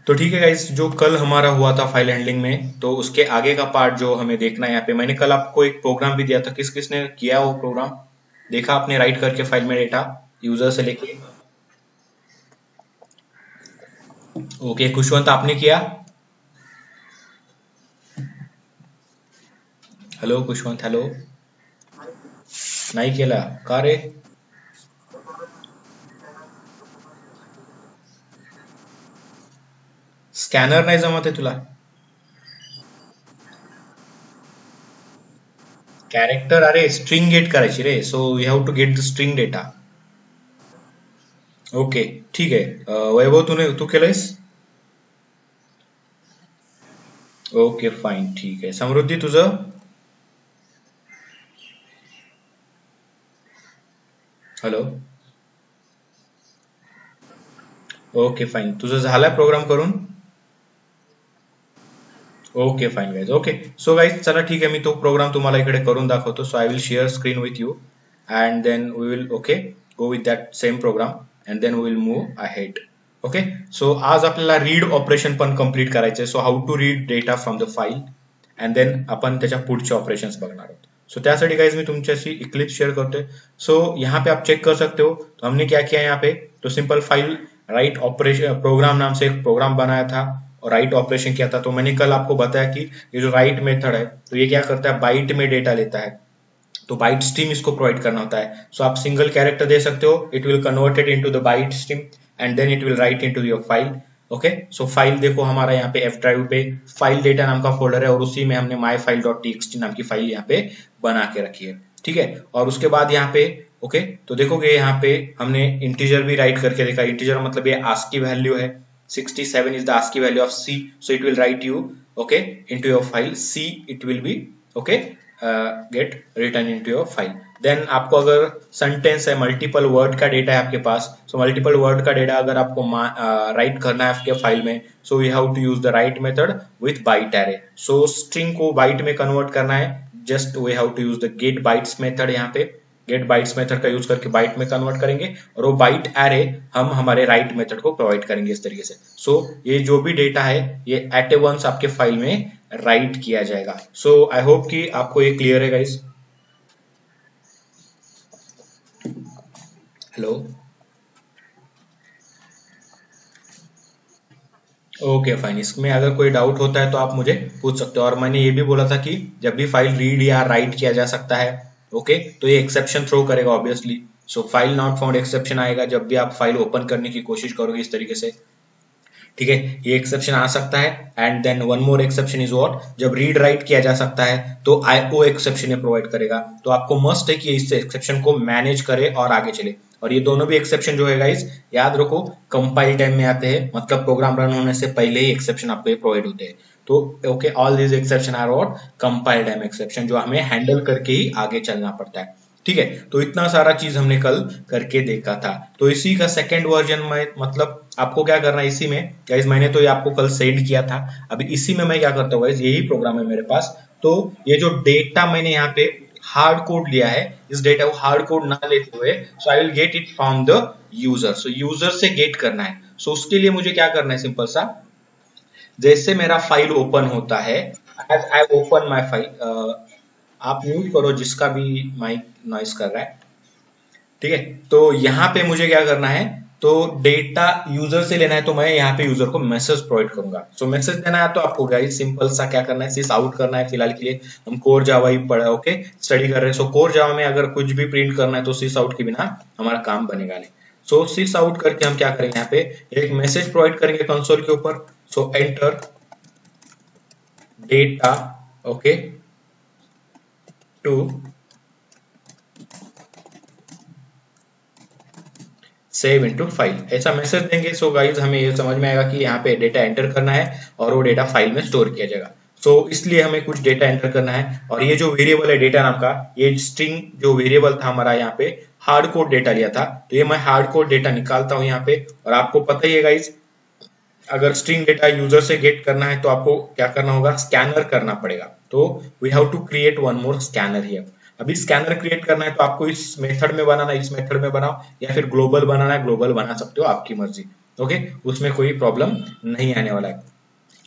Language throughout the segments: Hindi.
तो ठीक है गाइस, जो कल हमारा हुआ था फाइल हैंडलिंग में, तो उसके आगे का पार्ट जो हमें देखना है यहाँ पे, मैंने कल आपको एक प्रोग्राम भी दिया था, किस किसने किया वो प्रोग्राम? देखा आपने राइट करके फाइल में डेटा यूजर से लेके? ओके खुशवंत, आपने किया? Hello Khushwant, hello. नाही केला का रे? स्कॅनर नाही जमत आहे तुला? कॅरेक्टर, अरे स्ट्रिंग गेट करायची रे, so you have to get the string data. Okay ठीक आहे. वैभव तू केलंयस? ओके फाईन, ठीक आहे. समृद्धी तुझं? हॅलो. ओके फाईन, तुझं झालाय प्रोग्राम करून? Okay fine guys. Okay so guys चला ठीक आहे, मी तो प्रोग्राम तुम्हाला इकडे करून दाखवतो. So I will share screen with you and then we will okay go with that same program and then we will move ahead. Okay so आज आपल्याला रीड ऑपरेशन पण कंप्लीट करायचे. So how to read data from the file and then अपन त्याच्या पुढचे ऑपरेशंस बघणार आहोत. सो त्यासाठी गाइज मैं तुमच्याशी इक्लिप्स शेयर करते. सो यहाँ पे आप चेक कर सकते हो, तो हमने क्या किया यहाँ पे, तो simple file write operation program नाम से एक प्रोग्राम बनाया था और राइट ऑपरेशन किया था. तो मैंने कल आपको बताया कि ये जो राइट मेथड है, तो ये क्या करता है, बाइट में डेटा लेता है, तो बाइट स्ट्रीम इसको प्रोवाइड करना होता है. सो आप सिंगल कैरेक्टर दे सकते हो, it will converted into the byte stream and then it will write into your file. Okay so file देखो हमारा यहाँ पे एफ ड्राइव पे फाइल डेटा नाम का फोल्डर है और उसी में हमने माई फाइल डॉट टीएक्सटी नाम की फाइल यहाँ पे बना के रखी है. ठीक है, और उसके बाद यहाँ पे ओके तो देखोगे यहाँ पे हमने इंटीजर भी राइट करके देखा. इंटीजर मतलब ये आस्की वैल्यू है, 67 is the ASCII value of C, so it will write you okay into your file C, it will be okay get written into your file. Then आपको अगर सेंटेंस है, मल्टीपल वर्ड का डेटा है आपके पास, सो मल्टीपल वर्ड का डेटा अगर आपको राइट करना है आपके फाइल में, so you have to use the write method with byte array. So string को बाइट में कन्वर्ट करना है, just we have to use the get bytes method. यहाँ पे गेट बाइट्स मेथड का यूज करके बाइट में कन्वर्ट करेंगे और वो बाइट एरे हम हमारे राइट मेथड को प्रोवाइड करेंगे इस तरीके से. सो ये जो भी डेटा है ये एट ए वंस आपके फाइल में राइट किया जाएगा. सो आई होप कि आपको ये क्लियर है गाइस. हेलो. ओके फाइन, इसमें अगर कोई डाउट होता है तो आप मुझे पूछ सकते हो. और मैंने ये भी बोला था कि जब भी फाइल रीड या राइट किया जा सकता है ओके तो ये एक्सेप्शन थ्रो करेगा obviously. So file not found exception आएगा जब भी आप फाइल ओपन करने की कोशिश करोगे इस तरीके से. ठीक है, ये एक्सेप्शन आ सकता है. And then one more exception is what, जब रीड राइट किया जा सकता है तो आईओ एक्सेप्शन ये प्रोवाइड करेगा. तो आपको मस्ट है कि इस एक्सेप्शन को मैनेज करे और आगे चले. और ये दोनों भी एक्सेप्शन जो है गाइस याद रखो कंपाइल टाइम में आते हैं, मतलब प्रोग्राम रन होने से पहले ही एक्सेप्शन आपको ये प्रोवाइड होते हैं. तो okay all these exception are what, compile time exception, जो हमें हैंडल करके ही आगे चलना पड़ता है. ठीक है, तो इतना सारा चीज हमने कल करके देखा था. तो इसी का सेकेंड वर्जन में मतलब आपको क्या करना है इसी में गाइस, मैंने तो ये आपको कल सेंड किया था. अभी इसी में मैं क्या करता हूँ गाइस, यही प्रोग्राम है मेरे पास. तो ये जो डेटा मैंने यहाँ पे हार्ड कोड लिया है, इस डेटा को हार्ड कोड ना लेते हुए, so I will get it from the user. So user से गेट करना है. सो उसके लिए मुझे क्या करना है, सिंपल सा, जैसे मेरा फाइल ओपन होता है, as I open my file, आप म्यूट करो जिसका भी माइक नॉइस कर रहा है. ठीक है, तो यहाँ पे मुझे क्या करना है, तो डेटा यूजर से लेना है, तो मैं यहाँ पे यूजर को मैसेज प्रोवाइड करूंगा. सो मैसेज देना है तो आपको गाइस सिंपल सा क्या करना है, सिस आउट करना है. फिलहाल के लिए हम कोर जावा ही पढ़ा ओके स्टडी कर रहे हैं. सो कोर जावा में अगर कुछ भी प्रिंट करना है तो सिस आउट के बिना हमारा काम बनेगा नहीं. सो सिस आउट करके हम क्या करेंगे, यहाँ पे एक मैसेज प्रोवाइड करेंगे कंसोल के ऊपर. So enter data okay to save into file, ऐसा मैसेज देंगे. सो गाइस हमें ये समझ में आएगा कि यहाँ पे डेटा एंटर करना है और वो डेटा फाइल में स्टोर किया जाएगा. सो इसलिए हमें कुछ डेटा एंटर करना है. और ये जो वेरिएबल है डेटा नाम का, ये स्ट्रिंग जो वेरिएबल था हमारा, यहाँ पे हार्ड कोड डेटा लिया था, तो ये मैं हार्ड कोड डेटा निकालता हूँ यहाँ पे. और आपको पता ही है गाइस, अगर स्ट्रिंग डेटा यूजर से गेट करना है तो आपको क्या करना होगा, स्कैनर करना पड़ेगा. तो we have to create one more scanner here. अभी स्कैनर क्रिएट करना है तो आपको इस मेथड में बनाना है, इस मेथड में बनाओ, या फिर ग्लोबल बनाना है, ग्लोबल बना सकते हो, आपकी मर्जी. ओके, उसमें कोई प्रॉब्लम नहीं आने वाला है।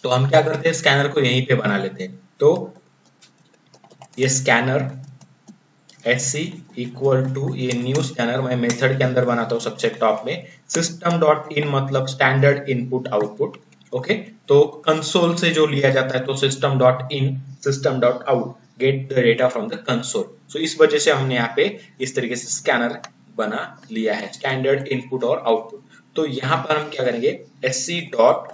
तो हम क्या करते हैं, स्कैनर को यहीं पे बना लेते हैं। तो ये scanner H C equal to, ये न्यू स्कैनर मैं मेथड के अंदर बनाता हूँ सबसे टॉप में, सिस्टम डॉट इन मतलब स्टैंडर्ड इनपुट आउटपुट। ओके, तो कंसोल से जो लिया जाता है, तो system dot in system dot out get the data from the console. So इस वजह से हमने यहाँ पे इस तरीके से स्कैनर बना लिया है, स्टैंडर्ड इनपुट और आउटपुट। तो यहाँ पर हम क्या करेंगे, एस सी डॉट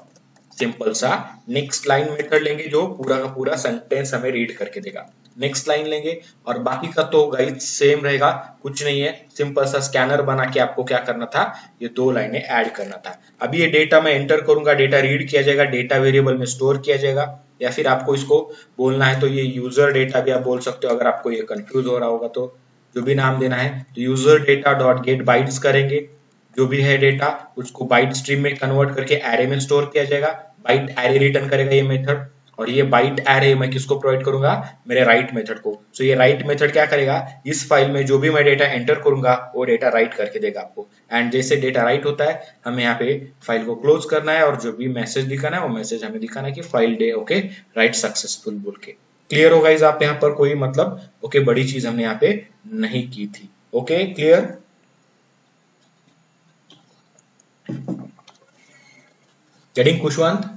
सिंपल सा नेक्स्ट लाइन मेथड लेंगे जो पूरा का पूरा सेंटेंस हमें रीड करके देगा। नेक्स्ट लाइन लेंगे और बाकी का तो गाइस सेम रहेगा, कुछ नहीं है। सिंपल सा स्कैनर बना के आपको क्या करना था, ये दो लाइनें ऐड करना था। अभी ये डेटा मैं एंटर करूंगा, डेटा रीड किया जाएगा, डेटा वेरिएबल में स्टोर किया जाएगा, या फिर आपको इसको बोलना है तो ये यूजर डेटा भी आप बोल सकते हो, अगर आपको ये कंफ्यूज हो रहा होगा तो जो भी नाम देना है। तो user data dot gate bytes करेंगे, जो भी है डेटा उसको बाइट स्ट्रीम में कन्वर्ट करके एरे में स्टोर किया जाएगा, बाइट एरे रिटर्न करेगा ये मेथड। और ये बाइट एरे मैं किसको प्रोवाइड करूंगा, मेरे राइट मेथड को। सो ये राइट मेथड क्या करेगा, इस फाइल में जो भी मैं डेटा एंटर करूंगा वो डेटा राइट करके देगा आपको। एंड जैसे डेटा राइट होता है, हमें यहाँ पे फाइल को क्लोज करना है और जो भी मैसेज दिखाना है वो मैसेज हमें दिखाना है कि file day okay right successful बोल के। क्लियर होगा इस आप यहाँ पर कोई मतलब ओके बड़ी चीज हमने यहाँ पे नहीं की थी। Okay clear. गेटिंग खुशवंत।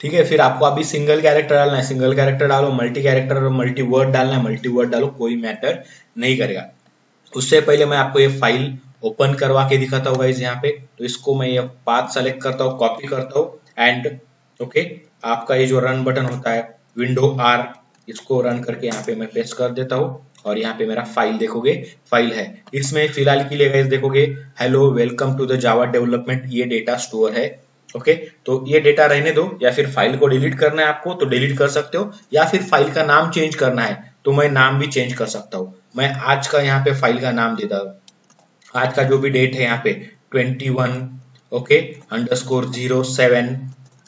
ठीक है, फिर आपको अभी सिंगल कैरेक्टर डालना है, सिंगल कैरेक्टर डालो, मल्टी कैरेक्टर और मल्टी वर्ड डालना है, मल्टी वर्ड डालो, कोई मैटर नहीं करेगा। उससे पहले मैं आपको ये फाइल ओपन करवा के दिखाता हूँ गाइस यहाँ पे। तो इसको मैं ये पाथ सेलेक्ट करता हूँ, कॉपी करता हूँ एंड ओके, आपका ये जो रन बटन होता है विंडो आर, इसको रन करके यहाँ पे मैं पेस्ट कर देता हूँ और यहाँ पे मेरा फाइल देखोगे, फाइल है। इसमें फिलहाल के लिए गाइस देखोगे hello welcome to the Java development, ये डेटा स्टोर है। ओके, तो ये डेटा रहने दो, या फिर फाइल को डिलीट करना है आपको तो डिलीट कर सकते हो, या फिर फाइल का नाम चेंज करना है तो मैं नाम भी चेंज कर सकता हूँ। मैं आज का यहाँ पे फाइल का नाम देता हूँ, आज का जो भी डेट है यहाँ पे 21 ओके _07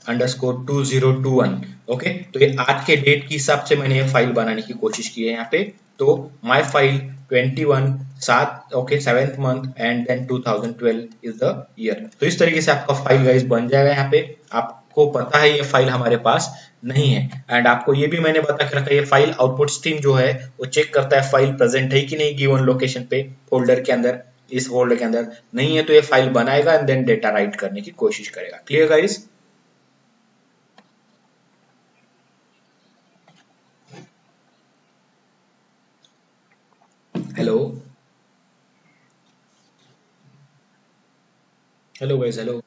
_2021 ओके। तो ये आज के डेट के हिसाब से मैंने ये फाइल बनाने की कोशिश की है यहाँ पे। तो my file 21 7 okay 7th month and then 2012 is the year. तो इस तरीके से आपका फाइल गाइस बन जाएगा यहाँ पे। आपको पता है ये फाइल हमारे पास नहीं है, एंड आपको ये भी मैंने बता के रखा, ये फाइल आउटपुट स्ट्रीम जो है वो चेक करता है फाइल प्रेजेंट है कि नहीं गिवन लोकेशन पे, फोल्डर के अंदर, इस फोल्डर के अंदर नहीं है तो ये फाइल बनाएगा एंड देन डेटा राइट करने की कोशिश करेगा। Clear guys. Hello hello guys hello.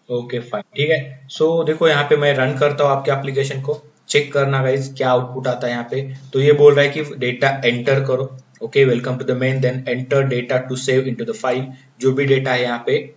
Okay fine ठीक है। सो देखो यहाँ पे मैं रन करता हूँ आपके एप्लीकेशन को, चेक करना गाइस क्या आउटपुट आता है यहाँ पे। तो ये बोल रहा है कि डेटा एंटर करो। Okay welcome to the main, then enter data to save into the file, जो भी डेटा है यहाँ पे।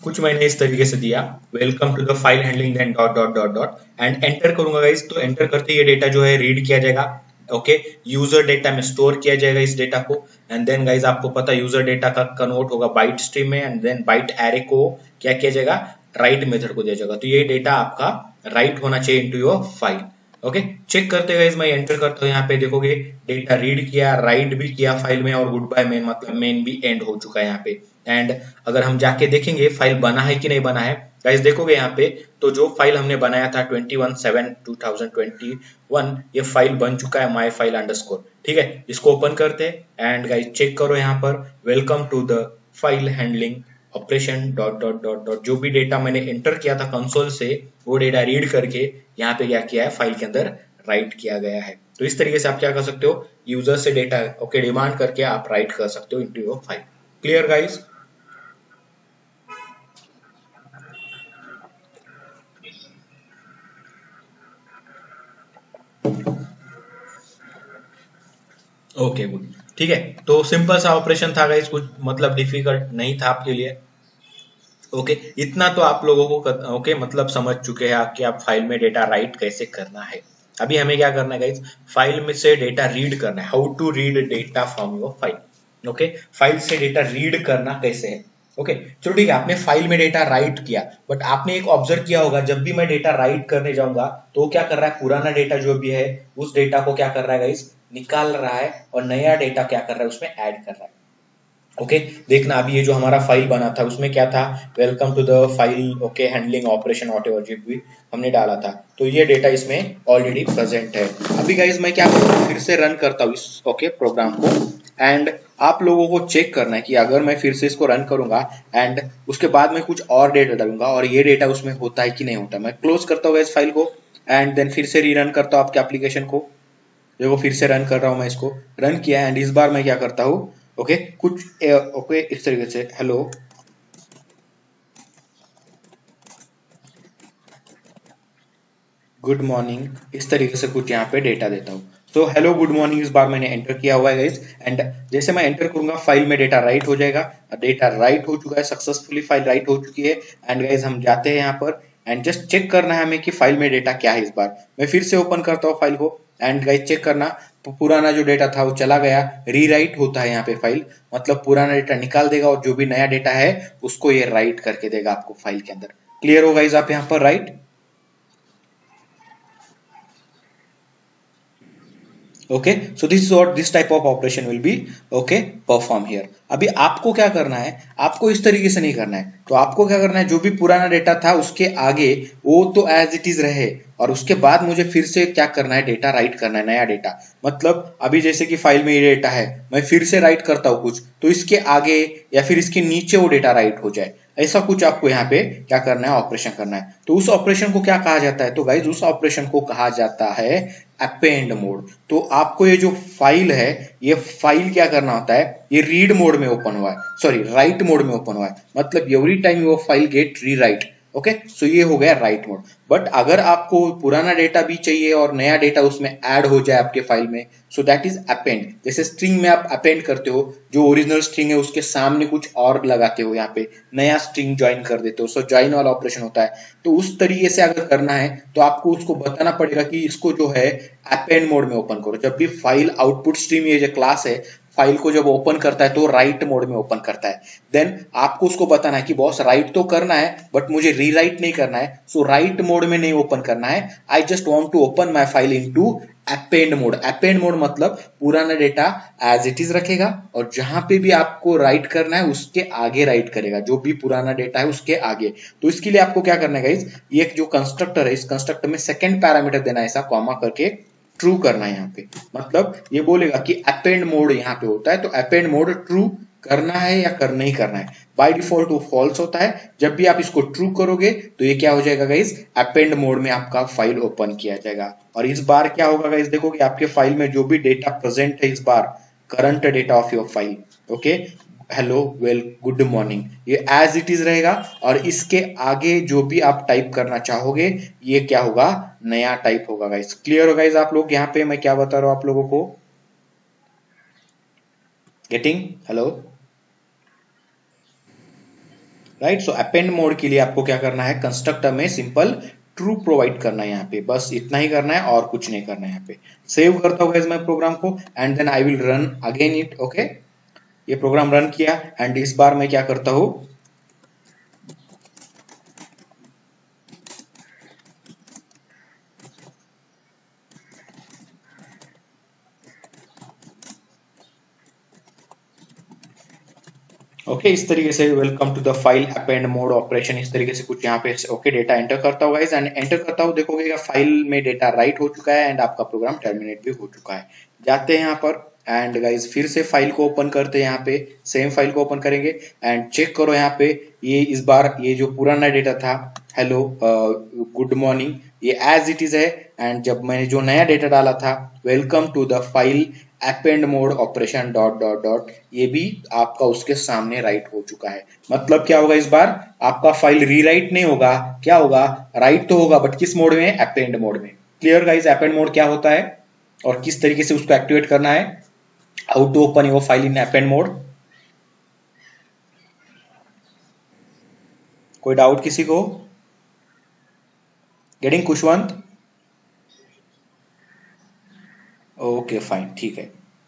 कुछ मैंने इस तरीके से दिया, welcome to the file handling then dot dot dot dot and enter करूंगा गाइस। तो एंटर करते ये डेटा जो है रीड किया जाएगा, ओके यूजर डेटा में स्टोर किया जाएगा इस डेटा को। एंड देन गाइस आपको पता है यूजर डेटा का कन्वर्ट होगा बाइट स्ट्रीम में, एंड देन बाइट एरे को क्या किया जाएगा, राइट मेथड को दिया जाएगा। तो ये डेटा आपका राइट होना चाहिए into your file. Okay check करते गाइस, मैं एंटर करता हूँ यहाँ पे देखोगे डेटा रीड किया, राइट भी किया फाइल में, और गुड बाय मेन मतलब मेन भी एंड हो चुका है यहाँ पे। एंड अगर हम जाके देखेंगे फाइल बना है कि नहीं बना है, गाइस देखोगे यहाँ पे तो जो फाइल हमने बनाया था 21/7/2021 ये फाइल बन चुका है माई फाइल अंडरस्कोर। ठीक है, इसको ओपन करते हैं एंड गाइस चेक करो यहाँ पर welcome to the file handling operation dot dot dot dot, जो भी डेटा मैंने एंटर किया था कंसोल से वो डेटा रीड करके यहाँ पे क्या किया है, फाइल के अंदर राइट किया गया है। तो इस तरीके से आप क्या कर सकते हो, यूजर से डेटा ओके डिमांड करके आप राइट कर सकते हो into your file. Clear guys. Okay good ठीक है। तो सिंपल सा ऑपरेशन था गाइस, कुछ मतलब डिफिकल्ट नहीं था आपके लिए। ओके इतना तो आप लोगों को ओके मतलब समझ चुके हैं कि आप फाइल में डेटा राइट कैसे करना है। अभी हमें क्या करना है गाइस, फाइल में से डेटा रीड करना है, how to read data from your file. Okay file से डेटा रीड करना कैसे है, ओके चलो ठीक है, आपने फाइल में डेटा राइट किया, बट आपने एक ऑब्जर्व किया होगा जब भी मैं डेटा राइट करने जाऊंगा तो वो क्या कर रहा है, पुराना डेटा जो भी है उस डेटा को क्या कर रहा है गाइस, निकाल रहा है और नया डेटा क्या कर रहा है उसमें ऐड कर रहा है। ओके देखना अभी ये जो हमारा फाइल बना था उसमें क्या था, welcome to the file okay handling operation whatever जो भी हमने डाला था, तो ये डेटा इसमें ऑलरेडी प्रेजेंट है। अभी गाइज मैं क्या करता हूँ, फिर से रन करता हूँ इस ओके प्रोग्राम को, एंड आप लोगों को चेक करना है कि अगर मैं फिर से इसको रन करूंगा एंड उसके बाद में कुछ और डेटा डालूंगा और ये डेटा उसमें होता है कि नहीं होता। मैं क्लोज करता हूँ इस फाइल को एंड देन फिर से रीरन करता हूँ आपके एप्लीकेशन को। देखो फिर से रन कर रहा हूँ मैं इसको, रन किया एंड इस बार मैं क्या करता हूँ, ओके कुछ ओके इस तरीके से हेलो गुड मॉर्निंग इस तरीके से कुछ यहाँ पे डेटा देता हूँ। तो हेलो गुड मॉर्निंग इस बार मैंने एंटर किया हुआ है गाइस, एंड जैसे मैं एंटर करूंगा फाइल में डेटा राइट हो जाएगा। डेटा राइट हो चुका है सक्सेसफुली, फाइल राइट हो चुकी है। एंड गाइस हम जाते हैं यहाँ पर एंड जस्ट चेक करना है हमें कि फाइल में डेटा क्या है। इस बार मैं फिर से ओपन करता हूँ फाइल को एंड गाइस चेक करना, पुराना जो डेटा था वो चला गया, रीराइट होता है यहाँ पे फाइल, मतलब पुराना डेटा निकाल देगा और जो भी नया डेटा है उसको ये राइट करके देगा आपको फाइल के अंदर। क्लियर हो गाइस आप यहाँ पर right? Okay so this is what this type of operation will be okay perform here. अभी आपको क्या करना है, आपको इस तरीके से नहीं करना है, तो आपको क्या करना है, जो भी पुराना डेटा था उसके आगे वो तो एज इट इज रहे और उसके बाद मुझे फिर से क्या करना है, डेटा राइट करना है, नया डेटा। मतलब अभी जैसे कि फाइल में ये डेटा है, मैं फिर से राइट करता हूँ कुछ, तो इसके आगे या फिर इसके नीचे वो डेटा राइट हो जाए, ऐसा कुछ आपको यहाँ पे क्या करना है, ऑपरेशन करना है। तो उस ऑपरेशन को क्या कहा जाता है, तो गाइज उस ऑपरेशन को कहा जाता है अपेंड मोड। तो आपको ये जो फाइल है, ये फाइल क्या करना होता है, ये रीड मोड में ओपन हुआ है, सॉरी राइट मोड में ओपन हुआ है, मतलब every time your file get rewrite. Okay so ये हो गया राइट मोड। बट अगर आपको पुराना डेटा भी चाहिए और नया डेटा उसमें ऐड हो जाए आपके फाइल में, सो दैट इज अपेंड। जैसे स्ट्रिंग में आप अपेंड करते हो, जो ओरिजिनल स्ट्रिंग है उसके सामने कुछ और लगाते हो, यहाँ पे नया स्ट्रिंग ज्वाइन कर देते हो, सो ज्वाइन वाला ऑपरेशन होता है। तो उस तरीके से अगर करना है तो आपको उसको बताना पड़ेगा कि इसको जो है अपेंड मोड में ओपन करो। जब भी फाइल आउटपुट स्ट्रीम ये जो क्लास है, फाइल को जब ओपन करता है तो राइट मोड में ओपन करता है। देन आपको उसको बताना है कि बॉस राइट तो करना है बट मुझे रीराइट नहीं करना है, सो राइट मोड में नहीं ओपन करना है, I just want to open my file into append mode. Append mode मतलब पुराना डेटा एज इट इज रखेगा और जहां पे भी आपको राइट करना है उसके आगे राइट करेगा, जो भी पुराना डेटा है उसके आगे। तो इसके लिए आपको क्या करना है गाइज, ये एक जो कंस्ट्रक्टर है, इस कंस्ट्रक्टर में सेकंड पैरामीटर देना है, ऐसा कॉमा करके ट्रू करना है यहाँ पे। मतलब ये बोलेगा कि अपेंड मोड यहाँ पे होता है, तो अपेंड मोड ट्रू करना है या कर नहीं करना है। बाय डिफॉल्ट वो फॉल्स होता है, जब भी आप इसको ट्रू करोगे तो ये क्या हो जाएगा गाइस, अपेंड मोड में आपका फाइल ओपन किया जाएगा। और इस बार क्या होगा गाइस, देखोगे आपके फाइल में जो भी डेटा प्रेजेंट है, इस बार current data of your file, okay hello well good morning, ये एज इट इज रहेगा और इसके आगे जो भी आप टाइप करना चाहोगे ये क्या होगा, नया टाइप होगा गाइस। क्लियर हो गाइस आप लोग, यहाँ पे मैं क्या बता रहा हूँ आप लोगों को, गेटिंग हेलो राइट। सो अपेंड मोड के लिए आपको क्या करना है, कंस्ट्रक्टर में सिंपल ट्रू प्रोवाइड करना है, यहाँ पे बस इतना ही करना है और कुछ नहीं करना है। यहाँ पे सेव करता हूँ गाइस मैं प्रोग्राम को and then I will run again it. Okay ये प्रोग्राम रन किया एंड इस बार मैं क्या करता हूँ, ओके इस तरीके से welcome to the file append mode operation, इस तरीके से कुछ यहाँ पे ओके डेटा एंटर करता हूँ गाइस एंड एंटर करता हूँ, देखोगे फाइल में डेटा राइट हो चुका है एंड आपका प्रोग्राम टर्मिनेट भी हो चुका है। जाते हैं यहाँ पर एंड गाइस फिर से फाइल को ओपन करते हैं, यहाँ पे सेम फाइल को ओपन करेंगे एंड चेक करो यहाँ पे, ये इस बार ये जो पुराना डेटा था हेलो गुड मॉर्निंग ये एज इट इज है, एंड जब मैंने जो नया डेटा डाला था welcome to the file append mode operation dot dot dot, ये भी आपका उसके सामने राइट हो चुका है। मतलब क्या होगा, इस बार आपका फाइल रीराइट नहीं होगा, क्या होगा, राइट तो होगा बट किस मोड में, अपेंड मोड में। क्लियर गाइस अपेंड मोड क्या होता है और किस तरीके से उसको एक्टिवेट करना है, how to open your file in append mode. कोई डाउट किसी को, गेटिंग खुशवंत, ओके फाइन ठीक है।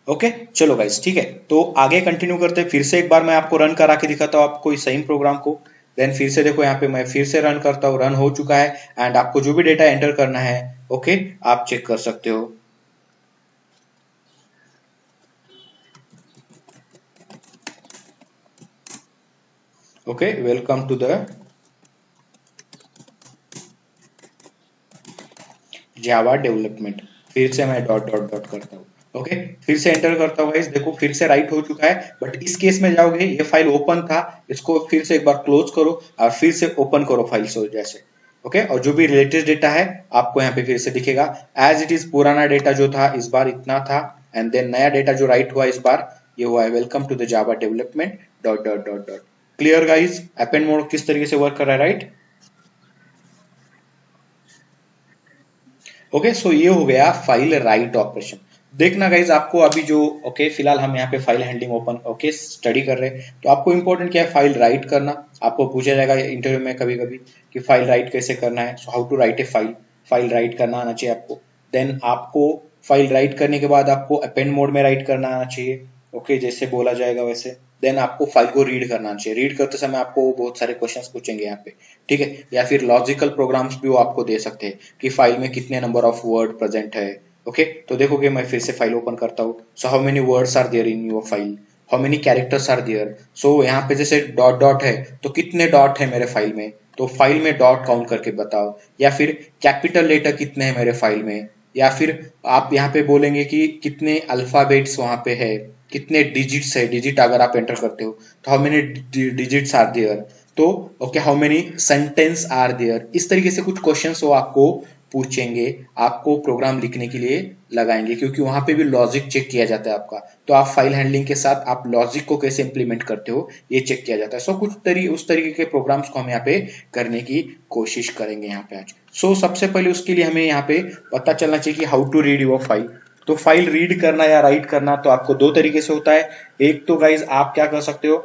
ओके चलो गाइस ठीक है, तो आगे कंटिन्यू करते हैं। फिर से एक बार मैं आपको रन करा के दिखाता हूँ आपको इस सेम प्रोग्राम को। देन फिर से देखो यहाँ पे मैं फिर से रन करता हूँ, रन हो चुका है। एंड आपको जो भी डेटा एंटर करना है ओके आप चेक कर सकते हो। Okay welcome to the Java development. फिर से मैं डॉट डॉट डॉट करता हूँ। ओके फिर से एंटर करता हूँ गाइस, देखो फिर से राइट हो चुका है। बट इस केस में जाओगे, ये फाइल ओपन था, इसको फिर से एक बार क्लोज करो और फिर से ओपन करो फाइल से जैसे। ओके और जो भी रिलेटेड डेटा है आपको यहाँ पे फिर से दिखेगा एज इट इज। पुराना डेटा जो था इस बार इतना था, एंड देन नया डेटा जो राइट हुआ इस बार ये हुआ है welcome to the Java development dot dot dot dot. Clear guys, append mode किस तरीके से वर्क कर रहा है, राइट? ओके सो ये हो गया फाइल राइट ऑपरेशन। देखना गाइज आपको अभी जो ओके फिलहाल हम यहाँ पे file handling open okay study कर रहे हैं, तो आपको इंपॉर्टेंट क्या है, फाइल राइट करना। आपको पूछा जाएगा इंटरव्यू में कभी कभी कि फाइल राइट कैसे करना है, so how to write a file. File write करना आना चाहिए आपको। देन आपको फाइल राइट करने के बाद आपको अपेंड मोड में राइट करना आना चाहिए, ओके जैसे बोला जाएगा वैसे। देन आपको फाइल को रीड करना चाहिए। रीड करते समय आपको बहुत सारे क्वेश्चंस पूछेंगे यहाँ पे, ठीक है? या फिर लॉजिकल प्रोग्राम्स भी वो आपको दे सकते हैं कि फाइल में कितने नंबर ऑफ वर्ड प्रेजेंट है। ओके तो देखोगे मैं फिर से फाइल ओपन करता हूँ। So how many words are there in your file, how many characters are there. So यहाँ पे जैसे डॉट डॉट है तो कितने डॉट है मेरे फाइल में, तो फाइल में डॉट काउंट करके बताओ। या फिर कैपिटल लेटर कितने हैं मेरे फाइल में, या फिर आप यहाँ पे बोलेंगे कि कितने अल्फाबेट्स वहां पे है, कितने डिजिट्स है। डिजिट अगर आप एंटर करते हो तो how many digits are there, तो okay how many sentence are there. इस तरीके से कुछ क्वेश्चंस वो आपको पूछेंगे, आपको प्रोग्राम लिखने के लिए लगाएंगे, क्योंकि वहां पे भी लॉजिक चेक किया जाता है आपका। तो आप फाइल हैंडलिंग के साथ आप लॉजिक को कैसे इंप्लीमेंट करते हो ये चेक किया जाता है। सो उस तरीके के प्रोग्राम्स को हम यहाँ पे करने की कोशिश करेंगे यहाँ पे आज। सो सबसे पहले उसके लिए हमें यहाँ पे पता चलना चाहिए कि how to read your file. तो फाइल रीड करना या राइट करना तो आपको दो तरीके से होता है। एक तो गाइज आप क्या कर सकते हो,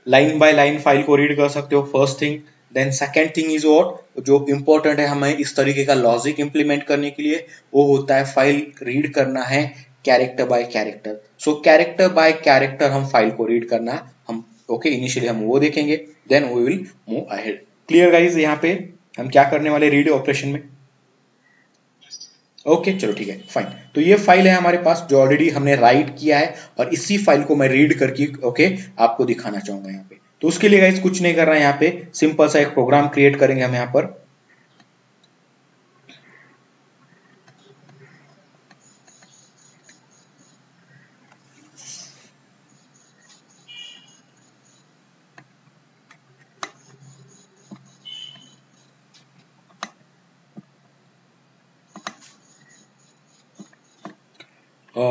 लाइन बाय लाइन फाइल को रीड कर सकते हो, first thing. Then second thing is what, जो इंपॉर्टेंट है हमें इस तरीके का लॉजिक इंप्लीमेंट करने के लिए, वो होता है फाइल रीड करना है character by character. So character by character हम फाइल को रीड करना हम ओके इनिशियली हम वो देखेंगे, then we will move ahead. Clear guys, यहाँ पे हम क्या करने वाले रीड ऑपरेशन में। ओके चलो ठीक है फाइन। तो ये फाइल है हमारे पास जो ऑलरेडी हमने राइट किया है, और इसी फाइल को मैं रीड करके ओके आपको दिखाना चाहूंगा यहाँ पे। तो उसके लिए गाइस कुछ नहीं करना है, यहाँ पे सिंपल सा एक प्रोग्राम क्रिएट करेंगे हम यहाँ पर।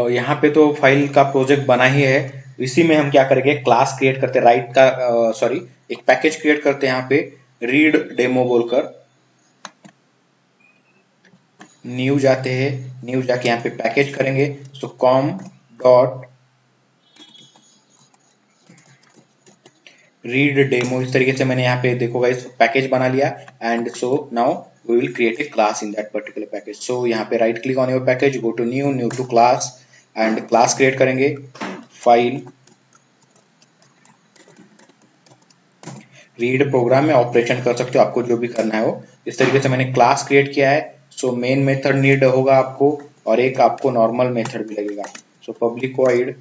यहाँ पे तो फाइल का प्रोजेक्ट बना ही है, इसी में हम क्या करेंगे क्लास क्रिएट करते हैं राइट का सॉरी एक पैकेज क्रिएट करते हैं यहाँ पे रीड डेमो बोलकर। न्यू जाते हैं, न्यू जाके यहाँ पे पैकेज करेंगे। सो कॉम डॉट रीड डेमो, इस तरीके से मैंने यहाँ पे देखो गाइस पैकेज बना लिया। And so now we will create a class in that particular package. So यहाँ पे right click on your package, go to new, new to class, and class create करेंगे। फाइल रीड प्रोग्राम में ऑपरेशन कर सकते हो, आपको जो भी करना है वो। इस तरीके से मैंने क्लास क्रिएट किया है। सो मेन मेथड नीड होगा आपको, और एक आपको नॉर्मल मेथड भी लगेगा। So public void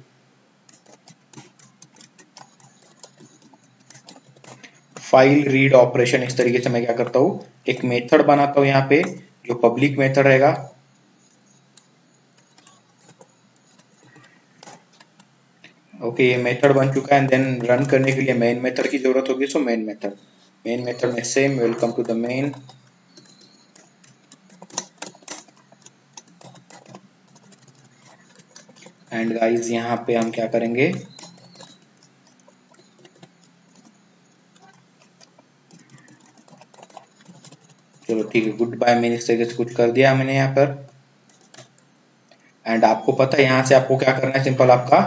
file read operation, इस तरीके से मैं क्या करता हूँ एक मेथड बनाता हूँ यहाँ पे जो पब्लिक मेथड रहेगा। ओके ये मेथड बन चुका है। एंड देन रन करने के लिए मेन मेथड की जरूरत होगी। सो मेन मेथड में same welcome to the main. And guys यहाँ पे हम क्या करेंगे, चलो ठीक है गुड बाय, मैंने इस तरीके से कुछ कर दिया मैंने यहाँ पर। एंड आपको पता है यहाँ से आपको क्या करना है, सिंपल आपका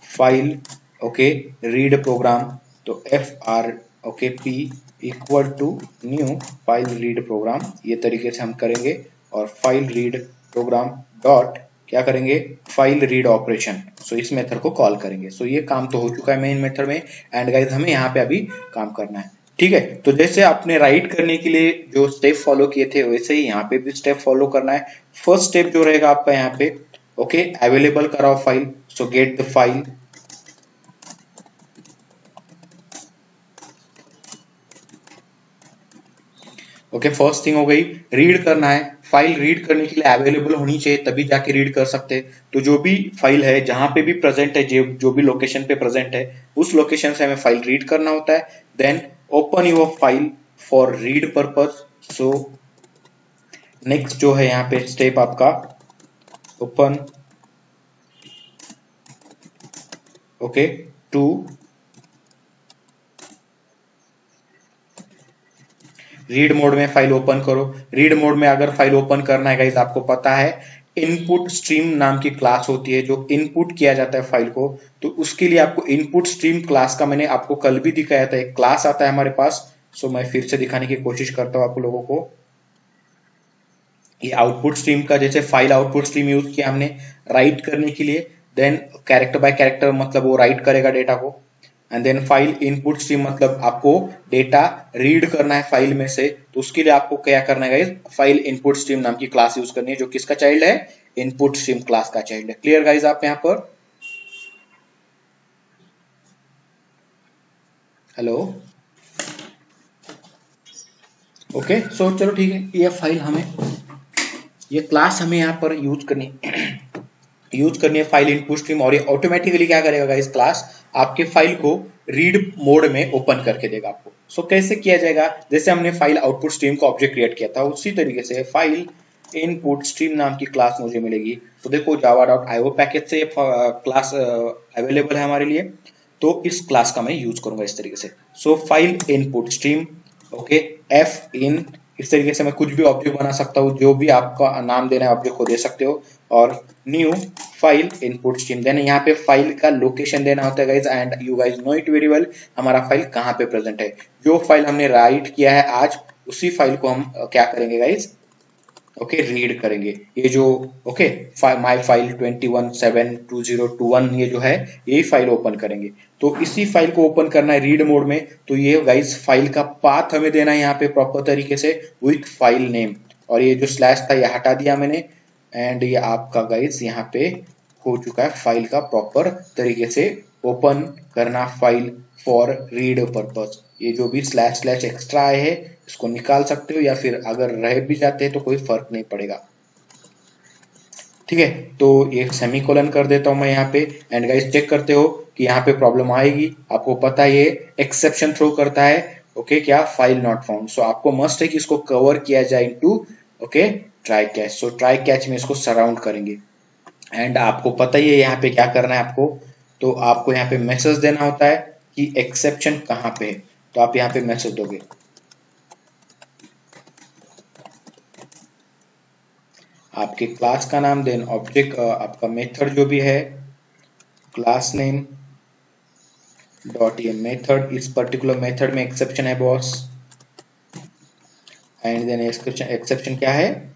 फाइल ओके रीड प्रोग्राम, तो F R okay P equal to new file read program, ये तरीके से हम करेंगे। और फाइल रीड प्रोग्राम डॉट क्या करेंगे, फाइल रीड ऑपरेशन। सो इस मेथड को कॉल करेंगे। सो ये काम तो हो चुका है मेन मेथड में, एंड गाइस हमें यहाँ पे अभी काम करना है। ठीक है, तो जैसे आपने राइट करने के लिए जो स्टेप फॉलो किए थे वैसे ही यहाँ पे भी स्टेप फॉलो करना है। फर्स्ट स्टेप जो रहेगा आपका यहाँ पे, ओके, अवेलेबल कराओ file. So get the file, okay, first thing हो गई। रीड करना है, फाइल रीड करने के लिए अवेलेबल होनी चाहिए, तभी जाके रीड कर सकते हैं। तो जो भी फाइल है, जहां पे भी प्रेजेंट है, जो भी लोकेशन पे प्रेजेंट है, उस लोकेशन से हमें फाइल रीड करना होता है। Then open your file for read purpose. So next जो है यहाँ पे स्टेप आपका, open, okay, to read mode में फाइल ओपन करो। रीड मोड में अगर फाइल ओपन करना है गाइस, आपको पता है इनपुट स्ट्रीम नाम की क्लास होती है जो इनपुट किया जाता है फाइल को। तो उसके लिए आपको इनपुट स्ट्रीम क्लास का मैंने आपको कल भी दिखाया था, एक क्लास आता है हमारे पास। सो मैं फिर से दिखाने की कोशिश करता हूँ आप लोगों को। ये आउटपुट स्ट्रीम का, जैसे फाइल आउटपुट स्ट्रीम यूज किया हमने राइट करने के लिए, देन कैरेक्टर बाय कैरेक्टर मतलब वो राइट करेगा डेटा को, and then file input stream मतलब आपको डेटा रीड करना है फाइल में से। तो उसके लिए आपको क्या करना है गाइस, फाइल इनपुट स्ट्रीम नाम की क्लास यूज करनी है, जो किसका चाइल्ड है, इनपुट स्ट्रीम क्लास का चाइल्ड है। क्लियर गाइस आप यहाँ पर? हेलो, ओके, सो चलो ठीक है, ये क्लास हमें यहाँ पर यूज करनी है फाइल इनपुट स्ट्रीम, और ये ऑटोमेटिकली क्या करेगा गाइस, क्लास आपके फाइल को रीड मोड में ओपन करके देगा आपको। सो कैसे किया जाएगा, जैसे हमने फाइल आउटपुट स्ट्रीम का ऑब्जेक्ट क्रिएट किया था, उसी तरीके से फाइल इनपुट स्ट्रीम नाम की क्लास मुझे मिलेगी। तो देखो java.io पैकेज से क्लास अवेलेबल है हमारे लिए, तो इस क्लास का मैं यूज करूंगा इस तरीके से। So file input stream, okay, F in, इस तरीके से मैं कुछ भी ऑब्जेक्ट बना सकता हूँ, जो भी आपका नाम देना है ऑब्जेक्ट को दे सकते हो। और new file input stream, then यहाँ पे फाइल का लोकेशन देना होता है guys, and you guys know it very well, हमारा फाइल कहाँ पे प्रेजेंट है। जो फाइल हमने राइट किया है आज, उसी फाइल को हम क्या करेंगे गाइज, ओके, रीड करेंगे। ये जो ओके माई फाइल 21.7.2021 ये जो है, यही फाइल ओपन करेंगे। तो इसी फाइल को ओपन करना है रीड मोड में। तो ये गाइस फाइल का पाथ हमें देना है यहाँ पे प्रॉपर तरीके से विथ फाइल नेम, और ये जो स्लैश था ये हटा दिया मैंने, एंड ये आपका गाइस यहाँ पे हो चुका है फाइल का प्रॉपर तरीके से ओपन करना फाइल फॉर रीड पर्पस। ये जो भी स्लैश स्लैश एक्स्ट्रा आए हैं इसको निकाल सकते हो, या फिर अगर रह भी जाते हैं तो कोई फर्क नहीं पड़ेगा। ठीक है, तो ये सेमीकोलन कर देता हूं मैं यहाँ पे, एंड गाइस चेक करते हो कि यहाँ पे प्रॉब्लम आएगी। आपको पता है ये एक्सेप्शन थ्रो करता है, ओके, क्या, फाइल नॉट फाउंड। सो आपको मस्ट है कि इसको कवर किया जाए into, okay, try catch. So try catch में इसको सराउंड करेंगे, एंड आपको पता ही है यहाँ पे क्या करना है आपको। तो आपको यहाँ पे मैसेज देना होता है कि एक्सेप्शन कहाँ पे है, तो आप यहाँ पे मैसेज दोगे, आपके क्लास का नाम, देन ऑब्जेक्ट, आपका मेथड जो भी है, क्लास नेम डॉट ये मेथड, इस पर्टिकुलर मेथड में एक्सेप्शन है बॉस, एंड देन एक्सेप्शन क्या है,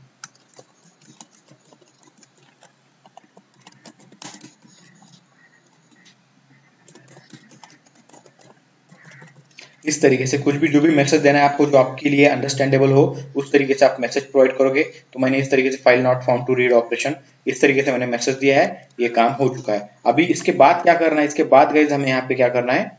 इस तरीके से कुछ भी जो भी मैसेज देना है आपको, जो आपके लिए अंडरस्टैंडेबल हो, उस तरीके से आप मैसेज प्रोवाइड करोगे। तो मैंने इस तरीके से file not found to read operation, इस तरीके से मैंने मैसेज दिया है, ये काम हो चुका है। अभी इसके बाद क्या करना है, इसके बाद गाइस हमें यहाँ पे क्या करना है,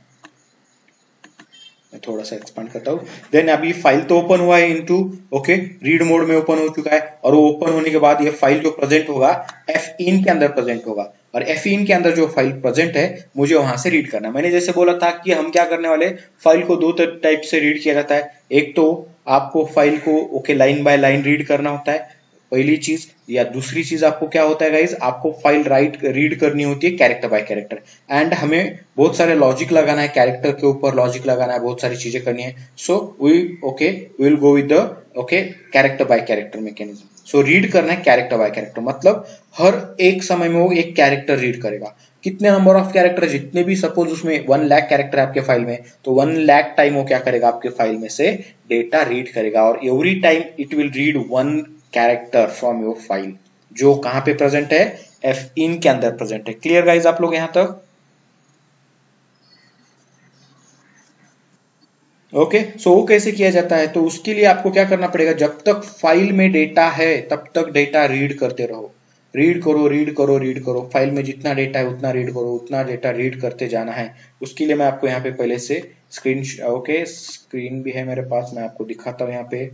मैं थोड़ा सा एक्सपांड करता हूँ। देन अभी फाइल तो ओपन हुआ है इनटू, ओके, रीड मोड में ओपन हो चुका है, और वो ओपन होने के बाद ये फाइल जो प्रेजेंट होगा एफ इन के अंदर प्रेजेंट होगा, और एफ इन के अंदर जो फाइल प्रेजेंट है मुझे वहां से रीड करना है। मैंने जैसे बोला था कि हम क्या करने वाले, फाइल को दो टाइप से रीड किया जाता है। एक तो आपको फाइल को okay line by line read करना होता है पहली चीज, या दूसरी चीज आपको क्या होता है गाइज, आपको फाइल रीड करनी होती है कैरेक्टर बाय कैरेक्टर, एंड हमें बहुत सारे लॉजिक लगाना है, कैरेक्टर के ऊपर लॉजिक लगाना है, बहुत सारी चीजें करनी है। So we will go with the okay character by character mechanism. So read करना है कैरेक्टर बाय कैरेक्टर, मतलब हर एक समय में वो एक कैरेक्टर रीड करेगा। कितने नंबर ऑफ कैरेक्टर, जितने भी, सपोज उसमें 1 लाख कैरेक्टर है आपके फाइल में, तो 1 लाख टाइम वो क्या करेगा, आपके फाइल में से डेटा रीड करेगा, और every time it will read 1 character from your file. जो कहाँ पे प्रेजेंट है, एफ इन के अंदर प्रेजेंट है। क्लियर गाइज आप लोग यहां तक? ओके, सो वो कैसे किया जाता है, तो उसके लिए आपको क्या करना पड़ेगा, जब तक फाइल में डेटा है तब तक डेटा रीड करते रहो, रीड करो रीड करो रीड करो, फाइल में जितना डेटा है उतना रीड करो, उतना डेटा रीड करते जाना है। उसके लिए मैं आपको यहाँ पे पहले से स्क्रीन, ओके स्क्रीन भी है मेरे पास, मैं आपको दिखाता हूँ यहाँ पे।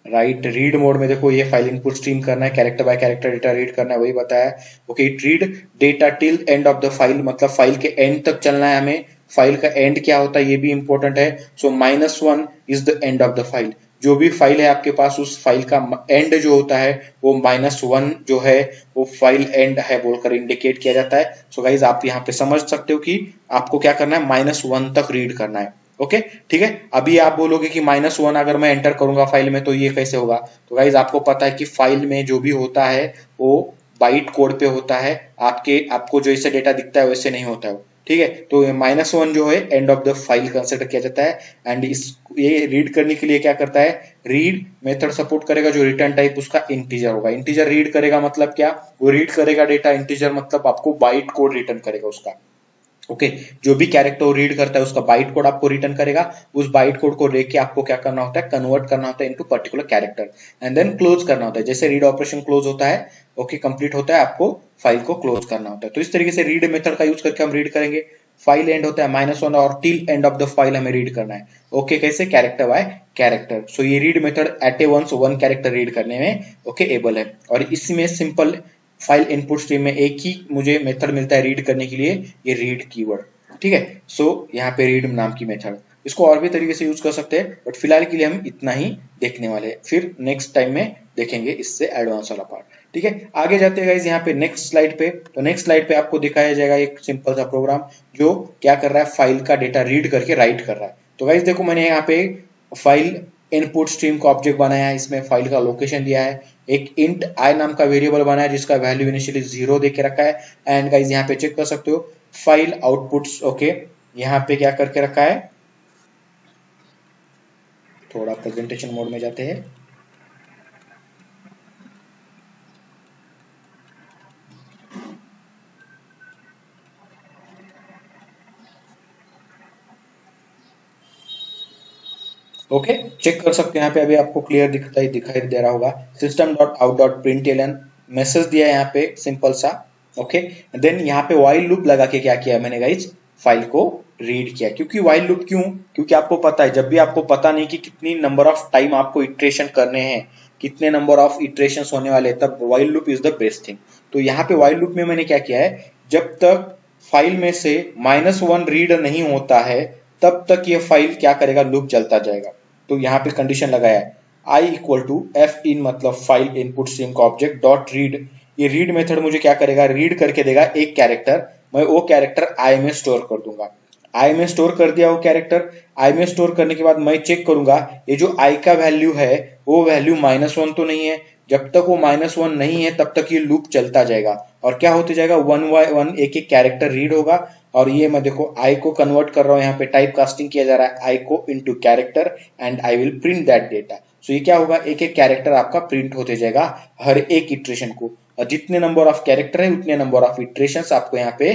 राइट, रीड मोड में देखो, ये फाइल इनपुट स्ट्रीम करना है, character by character data read करना है, वही बताया। Okay, it read data till and of the file, मतलब फाइल के एंड तक चलना है हमें। फाइल का एंड क्या होता है ये भी इंपॉर्टेंट है। सो -1 is the end of the file. जो भी फाइल है आपके पास, उस फाइल का एंड जो होता है वो -1 जो है वो फाइल एंड है बोलकर इंडिकेट किया जाता है। सो गाइज आप यहाँ पे समझ सकते हो कि आपको क्या करना है, -1 तक रीड करना है। ओके ठीक है। अभी आप बोलोगे कि -1 अगर मैं एंटर करूंगा फाइल में तो ये कैसे होगा, तो गाइज आपको पता है कि फाइल में जो भी होता है वो बाइट कोड पे होता है, आपको जैसे डेटा दिखता है वैसे नहीं होता है। ठीक है, तो -1 जो है and of the file consider किया जाता है। एंड इस ये रीड करने के लिए क्या करता है, रीड मेथड सपोर्ट करेगा जो रिटर्न टाइप उसका इंटीजर होगा। इंटीजर रीड करेगा मतलब क्या, वो रीड करेगा डेटा, इंटीजर मतलब आपको बाइट कोड रिटर्न करेगा उसका। ओके जो भी कैरेक्टर रीड करता है उसका बाइट कोड आपको रिटर्न करेगा। उस बाइट कोड को लेके आपको क्या करना होता है, कन्वर्ट करना होता है into particular character, and then close करना होता है। जैसे रीड ऑपरेशन क्लोज होता है, ओके कंप्लीट होता है, आपको फाइल को क्लोज करना होता है। तो इस तरीके से रीड मेथड का यूज करके हम रीड करेंगे। फाइल एंड होता है -1 और till and of the file हमें रीड करना है। ओके कैसे, कैरेक्टर बाय कैरेक्टर। सो ये रीड मेथड एट ए वंस वन कैरेक्टर रीड करने में ओके एबल है। और इसमें सिंपल फाइल इनपुट स्ट्रीम में एक ही मुझे मेथड मिलता है रीड करने के लिए, ये रीड कीवर्ड। ठीक है, सो यहाँ पे रीड नाम की मेथड, इसको और भी तरीके से यूज कर सकते हैं, बट फिलहाल के लिए हम इतना ही देखने वाले हैं, फिर नेक्स्ट टाइम में देखेंगे इससे एडवांस वाला पार्ट। ठीक है, आगे जाते हैं गाइस यहाँ पे नेक्स्ट स्लाइड पे। तो नेक्स्ट स्लाइड पे आपको दिखाया जाएगा एक सिंपल सा प्रोग्राम जो क्या कर रहा है, फाइल का डेटा रीड करके राइट कर रहा है। तो गाइस देखो मैंने यहाँ पे फाइल इनपुट स्ट्रीम का ऑब्जेक्ट बनाया है, इसमें फाइल का लोकेशन दिया है, एक इंट आई नाम का वेरिएबल बनाया है जिसका वैल्यू इनिशियली 0 दे के रखा है। एंड गाइस यहाँ पे चेक कर सकते हो फाइल आउटपुट्स, ओके यहाँ पे क्या करके रखा है, थोड़ा प्रेजेंटेशन मोड में जाते हैं। ओके चेक कर सकते हैं यहाँ पे, अभी आपको क्लियर दिखाई दे रहा होगा, system dot out dot println message दिया है यहाँ पे सिंपल सा। ओके देन यहाँ पे वाइल लूप लगा के क्या किया मैंने गाइज, फाइल को रीड किया। क्योंकि वाइल लूप क्यों, क्योंकि आपको पता है जब भी आपको पता नहीं कि कितनी नंबर ऑफ टाइम आपको इटरेशन करने हैं, कितने नंबर ऑफ इटरेशन होने वाले, तब while loop is the best thing. तो यहाँ पे वाइल लूप में मैंने क्या किया है, जब तक फाइल में से -1 रीड नहीं होता है तब तक ये फाइल क्या करेगा, लूप चलता जाएगा। तो यहाँ पे कंडीशन लगाया है आई इक्वल टू एफ इन, मतलब फाइल इनपुट स्ट्रीम का ऑब्जेक्ट डॉट रीड। ये रीड मेथड मुझे क्या करेगा, रीड करके देगा एक कैरेक्टर, मैं वो कैरेक्टर आई में स्टोर कर दूंगा। आई में स्टोर कर दिया वो कैरेक्टर, आई में स्टोर करने के बाद मैं चेक करूंगा ये जो आई का वैल्यू है वो वैल्यू -1 तो नहीं है। जब तक वो -1 नहीं है तब तक ये लूप चलता जाएगा, और क्या होते जाएगा, 1 बाय 1 एक एक कैरेक्टर रीड होगा। और ये मैं देखो आई को कन्वर्ट कर रहा हूँ, यहाँ पे टाइप कास्टिंग किया जा रहा है आई को into character, and I will print that data. सो ये क्या होगा, एक एक कैरेक्टर आपका प्रिंट होते जाएगा हर एक इटरेशन को, और जितने नंबर ऑफ कैरेक्टर है उतने नंबर ऑफ इटरेशन आपको यहाँ पे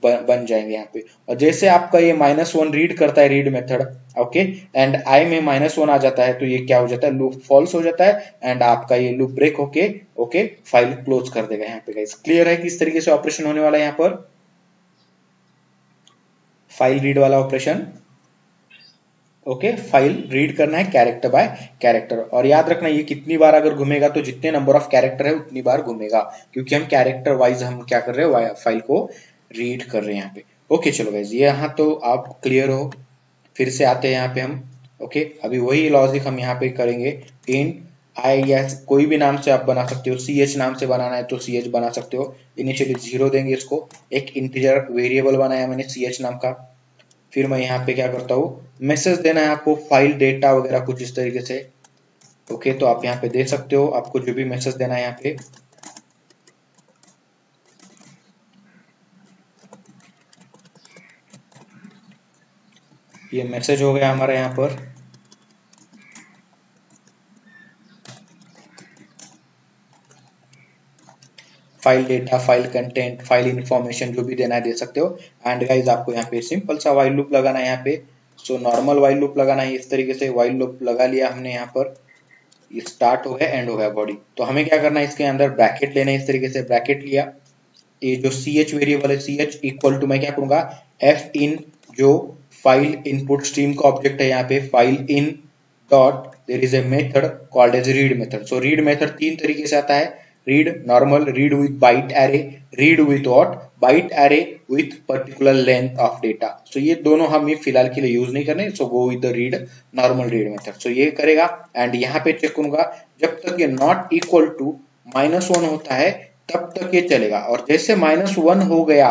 बन जाएंगे यहाँ पे। और जैसे आपका ये -1 रीड करता है read method, okay and I में -1 आ जाता है, तो ये क्या हो जाता है, लूप फॉल्स हो जाता है, एंड आपका ये लूप ब्रेक होके ओके फाइल क्लोज कर देगा। यहाँ पे गाइस क्लियर है किस तरीके से ऑपरेशन होने वाला है यहाँ पर, फाइल रीड वाला ऑपरेशन। ओके फाइल रीड करना है कैरेक्टर बाय कैरेक्टर, और याद रखना ये कितनी बार अगर घूमेगा, तो जितने नंबर ऑफ कैरेक्टर है उतनी बार घूमेगा, क्योंकि हम कैरेक्टर वाइज हम क्या कर रहे हैं, फाइल को रीड कर रहे हैं यहाँ पे। ओके चलो गाइज ये यहाँ तो आप क्लियर हो, फिर से आते हैं यहाँ पे हम। ओके अभी वही लॉजिक हम यहाँ पे करेंगे, इन आई या कोई भी नाम से आप बना सकते हो, सी एच नाम से बनाना है तो सी एच बना सकते हो। इनिशियली 0 देंगे इसको, एक इंटीजर वेरिएबल बनाया मैंने सी एच नाम का। फिर मैं यहाँ पे क्या करता हूँ, मैसेज देना है आपको फाइल डेटा वगैरह कुछ इस तरीके से। ओके तो आप यहाँ पे दे सकते हो आपको जो भी मैसेज देना है यहाँ पे। ये मैसेज हो गया हमारा यहाँ पर। File data, file content, file information जो भी देना है दे सकते हो। एंड गाइज आपको यहाँ पे सिंपल सा वाइल लूप लगाना है यहाँ पे। सो नॉर्मल वाइल लूप लगाना है इस तरीके से। वाइल लूप लगा लिया हमने यहाँ पर, ये स्टार्ट हो गया, एंड हो गया बॉडी। तो हमें क्या करना है, इसके अंदर ब्रैकेट लेना है इस तरीके से। ब्रैकेट लिया, ये जो सी एच वेरिएबल है, सी एच इक्वल टू मैं क्या करूंगा, एफ इन, जो फाइल इनपुट स्ट्रीम का ऑब्जेक्ट है यहाँ पे, file in dot there is a method called as read method. So read method तीन तरीके से आता है, read normal, read with byte array, read with what, byte array with particular length of data. सो ये दोनों हम ये फिलहाल के लिए यूज नहीं करने, so go with the read, normal read method. So ये करेगा, एंड यहाँ पे चेक करूंगा, जब तक ये नॉट इक्वल टू -1 होता है तब तक ये चलेगा, और जैसे -1 हो गया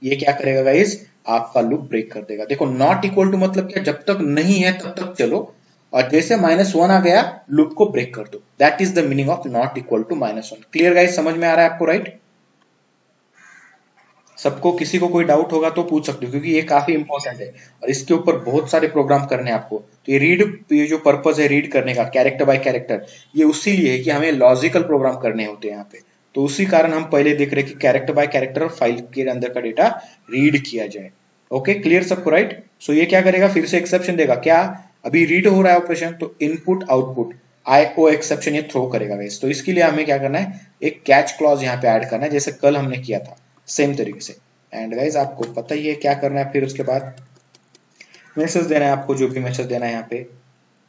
ये क्या करेगा गाइस, आपका लूप ब्रेक कर देगा। देखो नॉट इक्वल टू मतलब क्या, जब तक नहीं है तब तक चलो, और जैसे -1 आ गया लूप को ब्रेक कर दो। That is the meaning of not equal to -1। Clear guys, समझ में आ रहा है आपको, राइट? सबको, किसी को कोई डाउट होगा तो पूछ सकते हो, क्योंकि ये काफी इंपॉर्टेंट है और इसके ऊपर बहुत सारे प्रोग्राम करने हैं आपको। तो ये रीड, ये जो पर्पस है रीड करने का कैरेक्टर बाय कैरेक्टर, ये उसी लिए है कि हमें लॉजिकल प्रोग्राम करने होते हैं यहाँ पे। तो उसी कारण हम पहले देख रहे हैं कि कैरेक्टर बाय कैरेक्टर फाइल के अंदर का डेटा रीड किया जाए। ओके, क्लियर सबको, राइट? सो ये क्या करेगा, फिर से एक्सेप्शन देगा। क्या, अभी रीड हो रहा है ऑपरेशन, तो इनपुट आउटपुट IO एक्सेप्शन ये थ्रो करेगा गाइस। तो इसके लिए हमें क्या करना है, एक कैच क्लॉज यहाँ पे ऐड करना है, जैसे कल हमने किया था सेम तरीके से। एंड गाइज आपको पता ही है क्या करना है, फिर उसके बाद मैसेज देना है आपको, जो भी मैसेज देना है यहाँ पे।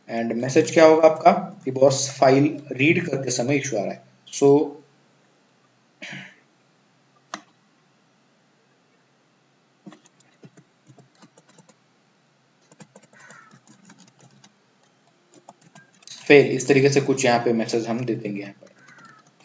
एंड मैसेज क्या होगा आपका कि बॉस फाइल रीड करते समय इशू आ रहा है। सो फेल, इस तरीके से कुछ यहाँ पे मैसेज हम दे देंगे यहाँ पर,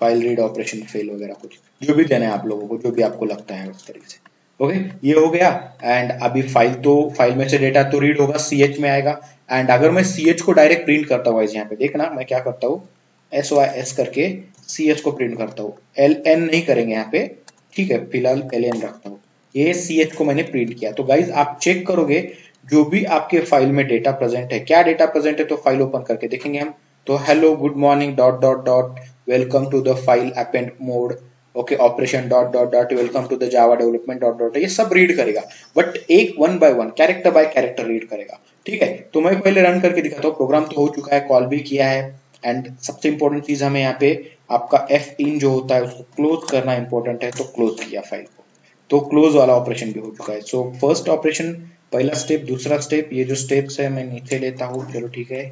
फाइल रीड ऑपरेशन फेल वगैरह कुछ जो भी देना है आप लोगों को, जो भी आपको लगता है उस तरीके से। ओके, ये हो गया। एंड अभी फाइल में से डेटा तो रीड होगा, CH में आएगा। एंड अगर मैं CH को डायरेक्ट प्रिंट करता हूँ, यहाँ पे देखना मैं क्या करता हूँ, SOS करके CH को प्रिंट करता हूँ। LN नहीं करेंगे यहाँ पे, ठीक है, फिलहाल LN रखता हूँ। ये CH को मैंने प्रिंट किया। तो गाइज आप चेक करोगे जो भी आपके फाइल में डेटा प्रेजेंट है, क्या डेटा प्रेजेंट है, तो फाइल ओपन करके देखेंगे हम। तो hello good morning dot dot dot welcome to the file append mode, okay, operation dot dot dot welcome to the Java development dot dot, ये सब रीड करेगा, बट एक 1 बाय 1 कैरेक्टर बाय कैरेक्टर रीड करेगा। ठीक है, तो मैं पहले रन करके दिखाता हूँ। प्रोग्राम तो हो चुका है, कॉल भी किया है। एंड सबसे इंपॉर्टेंट चीज हमें यहाँ पे आपका एफ इन जो होता है उसको क्लोज करना इंपॉर्टेंट है, तो क्लोज किया फाइल को, तो क्लोज वाला ऑपरेशन भी हो चुका है। सो फर्स्ट ऑपरेशन, पहला स्टेप, दूसरा स्टेप, ये जो स्टेप्स है मैं नीचे लेता हूँ, चलो ठीक है,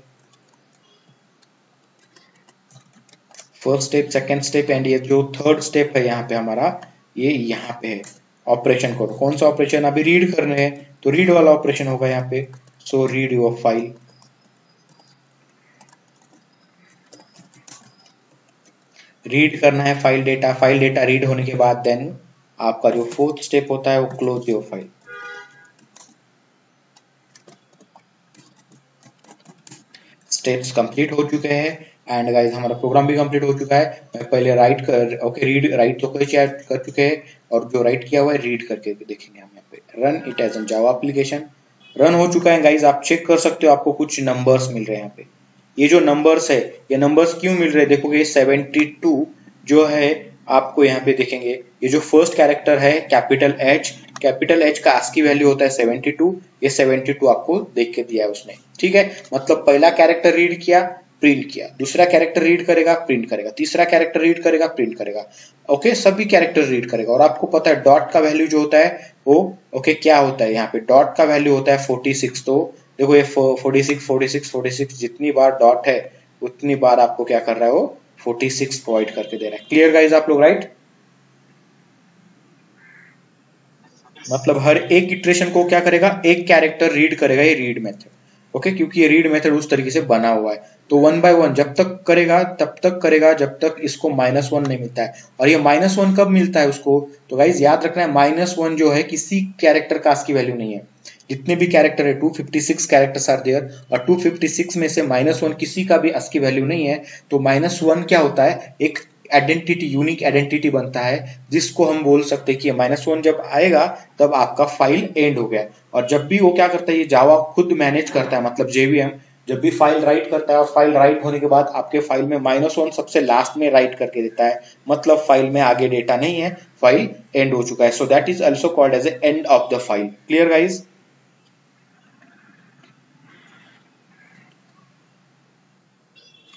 first step, second step, and ये जो थर्ड स्टेप है यहाँ पे हमारा, ये यहाँ पे है ऑपरेशन कोड। कौन सा ऑपरेशन, अभी रीड करने हैं तो रीड वाला ऑपरेशन होगा यहाँ पे। So read your file, read करना है file data. File data read होने के बाद देन आपका जो फोर्थ स्टेप होता है वो close your file. Steps complete हो चुके हैं एंड गाइस हमारा प्रोग्राम भी कंप्लीट हो चुका है। मैं पहले रीड राइट तो कर चुके हैं, और जो राइट किया हुआ है रीड करके देखेंगे हम यहाँ पे। Run it as an Java application, run हो चुका है गाइस। आप चेक कर सकते हो, आपको कुछ नंबर्स मिल रहे हैं यहाँ पे। ये जो नंबर्स है, ये नंबर्स क्यों मिल रहे हैं, देखोगे 72 जो है आपको यहाँ पे देखेंगे। ये जो फर्स्ट कैरेक्टर है कैपिटल एच का ASCII वैल्यू होता है 72, ये 72 आपको देख के दिया है उसने। ठीक है, मतलब पहला कैरेक्टर रीड किया, प्रिंट किया, दूसरा कैरेक्टर रीड करेगा, प्रिंट करेगा, तीसरा कैरेक्टर रीड करेगा, प्रिंट करेगा। ओके, सभी कैरेक्टर रीड करेगा। और आपको पता है डॉट का वैल्यू जो होता है वो, ओके, क्या होता है यहाँ पे, डॉट का वैल्यू होता है 46। तो देखो ये 46 जितनी बार डॉट है उतनी बार आपको क्या कर रहा है, वो 46 प्रोवाइड करके दे रहा है। क्लियर गाइस आप लोग, राइट? मतलब हर एक इटरेशन को क्या करेगा, एक कैरेक्टर रीड करेगा, ये रीड मेथड। ओके, क्योंकि ये रीड मेथड उस तरीके से बना हुआ है। तो 1 बाय 1 जब तक करेगा तब तक करेगा जब तक इसको -1 नहीं मिलता है। और ये -1 कब मिलता है उसको, तो गाइज याद रखना है, -1 जो है किसी कैरेक्टर का ASCII वैल्यू नहीं है। जितने भी कैरेक्टर है 256 कैरेक्टर्स आर देयर, और 256 में से -1 किसी का भी ASCII वैल्यू नहीं है। तो -1 क्या होता है, एक आइडेंटिटी, यूनिक आइडेंटिटी बनता है, जिसको हम बोल सकते हैं कि -1 जब आएगा तब आपका फाइल एंड हो गया। और जब भी वो क्या करता है, ये जावा खुद मैनेज करता है, मतलब JVM जब भी फाइल राइट करता है और फाइल राइट होने के बाद आपके फाइल में -1 सबसे लास्ट में राइट करके देता है, मतलब फाइल में आगे डेटा नहीं है, फाइल एंड हो चुका है। So that is also called as a end of the file. Clear guys?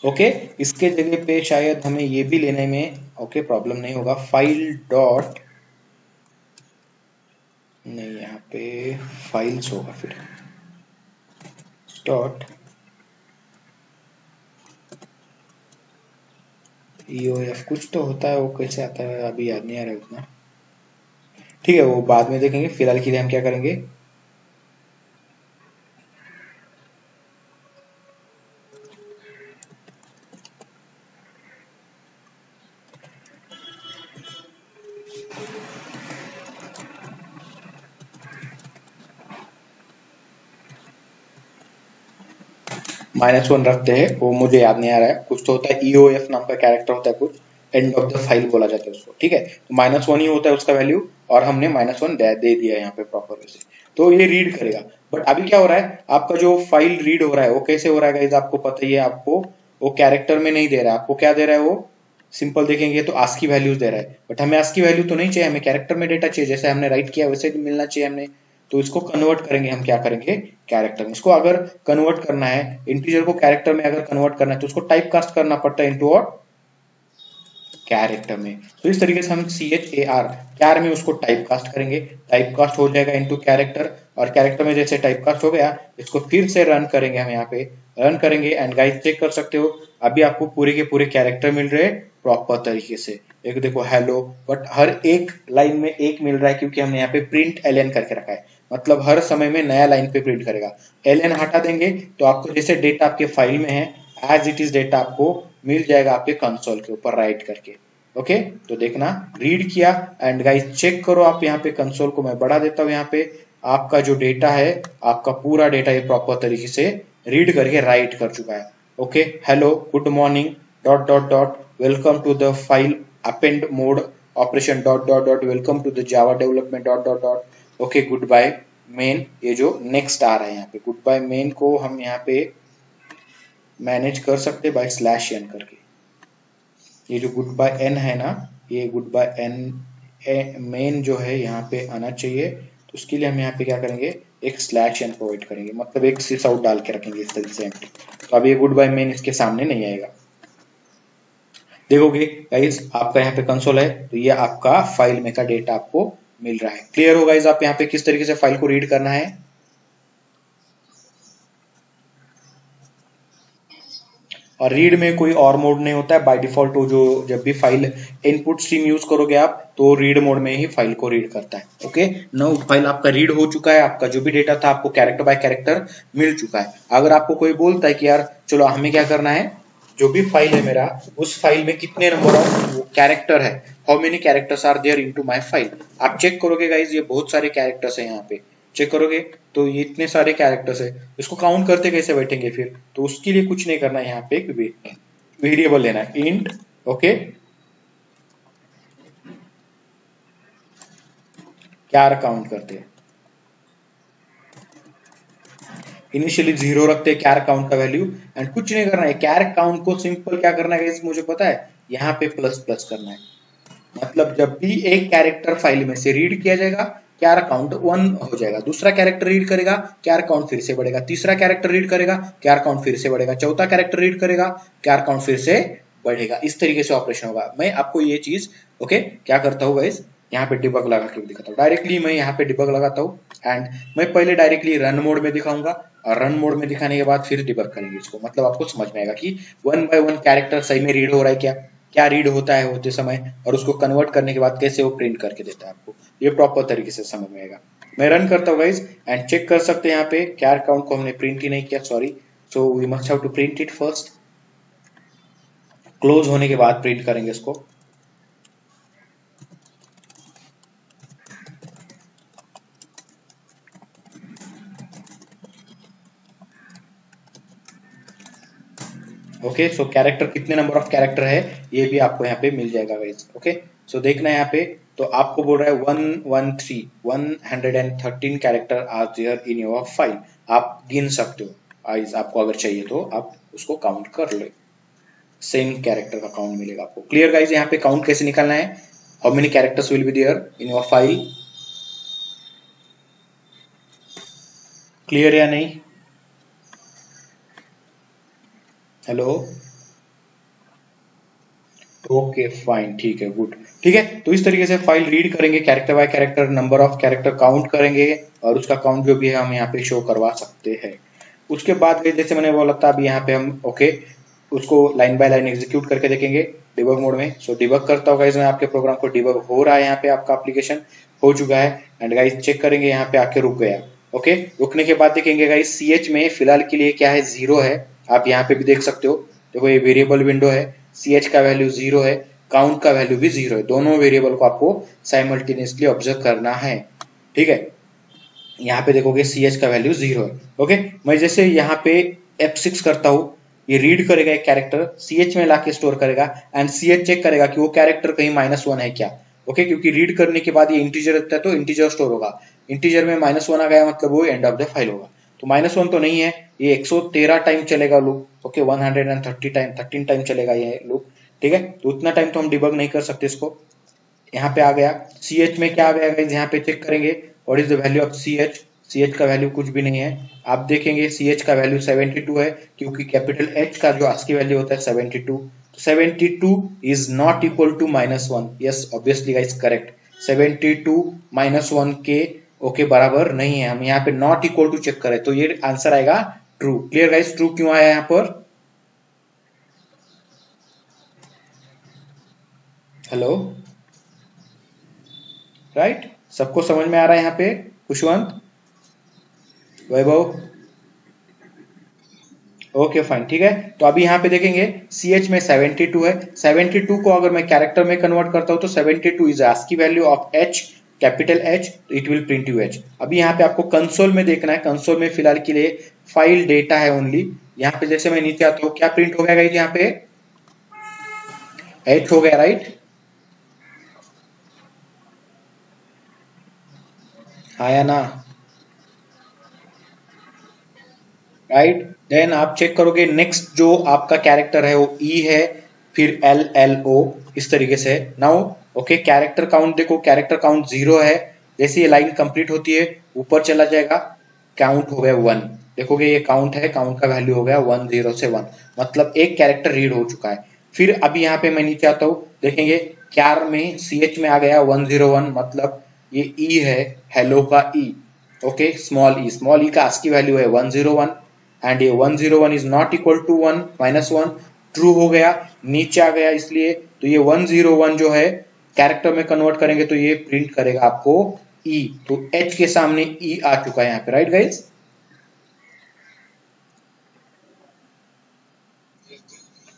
Okay, इसके जगह पे शायद हमें ये भी लेने में ओके प्रॉब्लम नहीं होगा। फाइल डॉट, नहीं यहाँ पे फाइल्स होगा, फिर डॉट EOF कुछ तो होता है, वो कैसे आता है अभी याद नहीं आ रहा है उतना। ठीक है, वो बाद में देखेंगे, फिलहाल के लिए हम क्या करेंगे, -1 रखते हैं, वो मुझे याद नहीं आ रहा है, कुछ तो होता है EOF नाम का कैरेक्टर होता है, कुछ एंड ऑफ द फाइल बोला जाता है उसको। ठीक है, तो -1 ही होता है उसका वैल्यू, और हमने -1 दे दिया यहाँ पे प्रॉपर वैसे, तो ये रीड करेगा। बट अभी क्या हो रहा है, आपका जो फाइल रीड हो रहा है वो कैसे हो रहा है गाइस, आपको पता ही है, आपको वो कैरेक्टर में नहीं दे रहा है, आपको क्या दे रहा है, वो सिंपल देखेंगे तो ASCII वैल्यूज दे रहा है। बट हमें ASCII वैल्यू तो नहीं चाहिए, हमें कैरेक्टर में डेटा चाहिए, जैसे हमने राइट किया वैसे मिलना चाहिए हमने। तो इसको कन्वर्ट करेंगे हम, क्या करेंगे, कैरेक्टर में। इसको अगर कन्वर्ट करना है, इंटीजर को कैरेक्टर में अगर कन्वर्ट करना है, तो उसको टाइप कास्ट करना पड़ता है इनटू कैरेक्टर में। तो इस तरीके से हम CHAR कैर में उसको टाइप कास्ट करेंगे, टाइप कास्ट हो जाएगा इनटू कैरेक्टर, और कैरेक्टर में जैसे टाइप कास्ट हो गया, इसको फिर से रन करेंगे, हम यहाँ पे रन करेंगे, एंड गाइस चेक कर सकते हो अभी आपको पूरे के पूरे कैरेक्टर मिल रहे हैं प्रॉपर तरीके से। एक देखो हेलो, बट हर एक लाइन में एक मिल रहा है, क्योंकि हमने यहाँ पे प्रिंट एलएन करके रखा है, मतलब हर समय में नया लाइन पे प्रिंट करेगा। एलएन हटा देंगे तो आपको जैसे डेटा आपके फाइल में है एज इट इज डेटा आपको मिल जाएगा आपके कंसोल के ऊपर राइट करके। ओके, तो देखना रीड किया, एंड गाइस चेक करो आप यहाँ पे कंसोल को मैं बढ़ा देता हूँ, यहाँ पे आपका जो डेटा है, आपका पूरा डेटा ये प्रॉपर तरीके से रीड करके राइट कर चुका है। Okay, hello, good morning, dot dot dot, welcome to the file append mode operation, dot dot dot, welcome to the Java development, dot dot dot, okay, good bye main. ये जो नेक्स्ट आ रहा है यहाँ पे गुड बाय मेन को हम यहाँ पे मैनेज कर सकते बाय /n करके। ये जो गुड बाय एन है ना, ये गुड बाय एन मेन जो है यहाँ पे आना चाहिए, तो उसके लिए हम यहाँ पे क्या करेंगे, एक /n प्रोवाइड करेंगे, मतलब एक सिस आउट डाल के रखेंगे इस तरीके से। तो अब ये गुड बाय मेन इसके सामने नहीं आएगा। देखोगे गाइस आपका यहाँ पे कंसोल है, तो ये आपका फाइल में का डेटा आपको मिल रहा है। क्लियर हो गाइस आप यहाँ पे किस तरीके से फाइल को रीड करना है। और रीड में कोई और मोड नहीं होता है बाय डिफॉल्ट, वो जो जब भी फाइल इनपुट स्ट्रीम यूज करोगे आप, तो रीड मोड में ही फाइल को रीड करता है। ओके, नाउ फाइल आपका रीड हो चुका है, आपका जो भी डेटा था आपको कैरेक्टर बाय कैरेक्टर मिल चुका है। अगर आपको कोई बोलता है कि यार चलो हमें क्या करना है, जो भी फाइल है मेरा, उस फाइल में कितने नंबर ऑफ कैरेक्टर है, how many characters are there into my file, आप चेक करोगे गाइज, ये बहुत सारे कैरेक्टर्स है यहाँ पे, चेक करोगे तो ये इतने सारे कैरेक्टर्स है, इसको काउंट करते कैसे बैठेंगे फिर, तो उसके लिए कुछ नहीं करना है, यहाँ पे एक वेरिएबल लेना है इंट। ओके, क्या काउंट करते हैं, इनिशियली 0 रखते हैं कैर काउंट का वैल्यू, एंड कुछ नहीं करना है, कैर काउंट को सिंपल क्या करना है मुझे पता है, यहाँ पे प्लस प्लस करना है, मतलब जब भी एक कैरेक्टर फाइल में से रीड किया जाएगा, कैर काउंट 1 हो जाएगा, दूसरा कैरेक्टर रीड करेगा, कैर काउंट फिर से बढ़ेगा, तीसरा कैरेक्टर रीड करेगा, कैर काउंट फिर से बढ़ेगा, चौथा कैरेक्टर रीड करेगा, कैर काउंट फिर से बढ़ेगा। इस तरीके से ऑपरेशन होगा। मैं आपको ये चीज ओके क्या करता हूँ गाइस, यहाँ पे डिबग लगा के दिखाता हूँ, डायरेक्टली मैं यहाँ पे डिबग लगाता हूँ, एंड मैं पहले डायरेक्टली रन मोड में दिखाऊंगा, और रन मोड में दिखाने के बाद फिर डिबग करेंगे इसको, मतलब आपको समझ में आएगा कि 1 बाय 1 कैरेक्टर सही में रीड हो रहा है क्या, क्या रीड होता है होते समय, और उसको कन्वर्ट करने के बाद कैसे वो प्रिंट करके देता है आपको, ये प्रॉपर तरीके से समझ में आएगा। मैं रन करता हूँ गाइस, एंड चेक कर सकते हैं यहाँ पे कैर काउंट को हमने प्रिंट ही नहीं किया, sorry, so we must have to print it first, close होने के बाद प्रिंट करेंगे इसको। ओके, सो कैरेक्टर कितने नंबर ऑफ कैरेक्टर है ये भी आपको यहाँ पे मिल जाएगा गाइस। ओके, सो देखना यहाँ पे, तो आपको बोल रहा है 113 character are there in your file, आप गिन सकते हो। आइज आपको अगर चाहिए तो आप उसको काउंट कर लो, सेम कैरेक्टर का काउंट मिलेगा आपको। Clear guys? यहाँ पे काउंट कैसे निकालना है, how many characters will be there in your file, clear या नहीं? हेलो, ओके फाइन, ठीक है, गुड, ठीक है। तो इस तरीके से फाइल रीड करेंगे, character by character, number of character count करेंगे और उसका काउंट जो भी है हम यहाँ पे शो करवा सकते हैं। उसके बाद जैसे मैंने बोला था अभी यहाँ पे हम ओके उसको लाइन बाय लाइन एग्जीक्यूट करके देखेंगे डिबग मोड में। सो डिबग करता हूँ गाइज मैं आपके प्रोग्राम को, डिबग हो रहा है यहाँ पे, आपका एप्लीकेशन हो चुका है एंड गाइज चेक करेंगे यहाँ पे आके रुक गया। ओके, रुकने के बाद देखेंगे गाइज CH में फिलहाल के लिए क्या है, 0 है। आप यहाँ पे भी देख सकते हो, देखो ये वेरिएबल विंडो है, CH का वैल्यू 0 है, काउंट का वैल्यू भी 0 है, दोनों वेरिएबल को आपको साइमल्टेनियसली ऑब्जर्व करना है। ठीक है, यहाँ पे देखोगे CH का वैल्यू 0 है। ओके, मैं जैसे यहाँ पे F6 करता हूँ, ये रीड करेगा एक कैरेक्टर, CH में लाके स्टोर करेगा एंड CH चेक करेगा कि वो कैरेक्टर कहीं -1 है क्या। ओके, क्योंकि रीड करने के बाद ये इंटीजर रहता है तो इंटीजर स्टोर होगा, इंटीजर में -1 आ गया मतलब वो एंड ऑफ द फाइल होगा। तो -1 तो नहीं है, ये 113 टाइम चलेगा लूप। ओके, 130 टाइम, 13 टाइम चलेगा ये लूप। ठीक है, तो उतना टाइम तो हम डिबग नहीं कर सकते इसको। यहाँ पे आ गया CH में क्या आ गया गाइस, यहाँ पे चेक करेंगे what is the value of CH। CH का वैल्यू कुछ भी नहीं है, आप देखेंगे CH का वैल्यू 72 है, क्योंकि कैपिटल H का जो ASCII वैल्यू होता है 72, तो 72 is not equal to -1। Yes obviously guys correct, 72 -1 के ओके बराबर नहीं है। हम यहाँ पे नॉट इक्वल टू चेक करें तो ये आंसर आएगा ट्रू। क्लियर गाइस, ट्रू क्यों आया यहाँ पर? हेलो, राइट, सबको समझ में आ रहा है यहाँ पे? खुशवंत, वैभव, ओके फाइन, ठीक है। तो अभी यहाँ पे देखेंगे CH में 72 है, 72 को अगर मैं कैरेक्टर में कन्वर्ट करता हूँ तो 72 is ASCII value of H, capital H, तो it will print you H। अभी यहाँ पे आपको कंसोल में देखना है, कंसोल में फिलहाल के लिए फाइल डेटा है ओनली। यहाँ पे जैसे मैं नीचे आता हूँ क्या प्रिंट हो गया गाइस, यहाँ पे H हो गया, राइट? हाँ या ना, राइट? देन आप चेक करोगे नेक्स्ट जो आपका कैरेक्टर है वो E है, फिर LLO, इस तरीके से। नाउ ओके, कैरेक्टर काउंट देखो, कैरेक्टर काउंट 0 है, जैसे ये लाइन कंप्लीट होती है ऊपर चला जाएगा, काउंट हो गया 1। देखोगे ये काउंट है, काउंट का वैल्यू हो गया 1, 0 से 1, मतलब एक कैरेक्टर रीड हो चुका है। फिर अभी यहाँ पे मैं नीचे आता हूँ, देखेंगे क्यार में CH में आ गया 101, मतलब ये E है, हेलो का E। ओके, स्मॉल ई का ASCII वैल्यू है 101 एंड ये 101 is not equal to 1, -1, true हो गया, नीचे आ गया इसलिए। तो ये 101 जो है कैरेक्टर में कन्वर्ट करेंगे तो ये प्रिंट करेगा आपको E, तो H के सामने E आ चुका है यहाँ पे, right guys?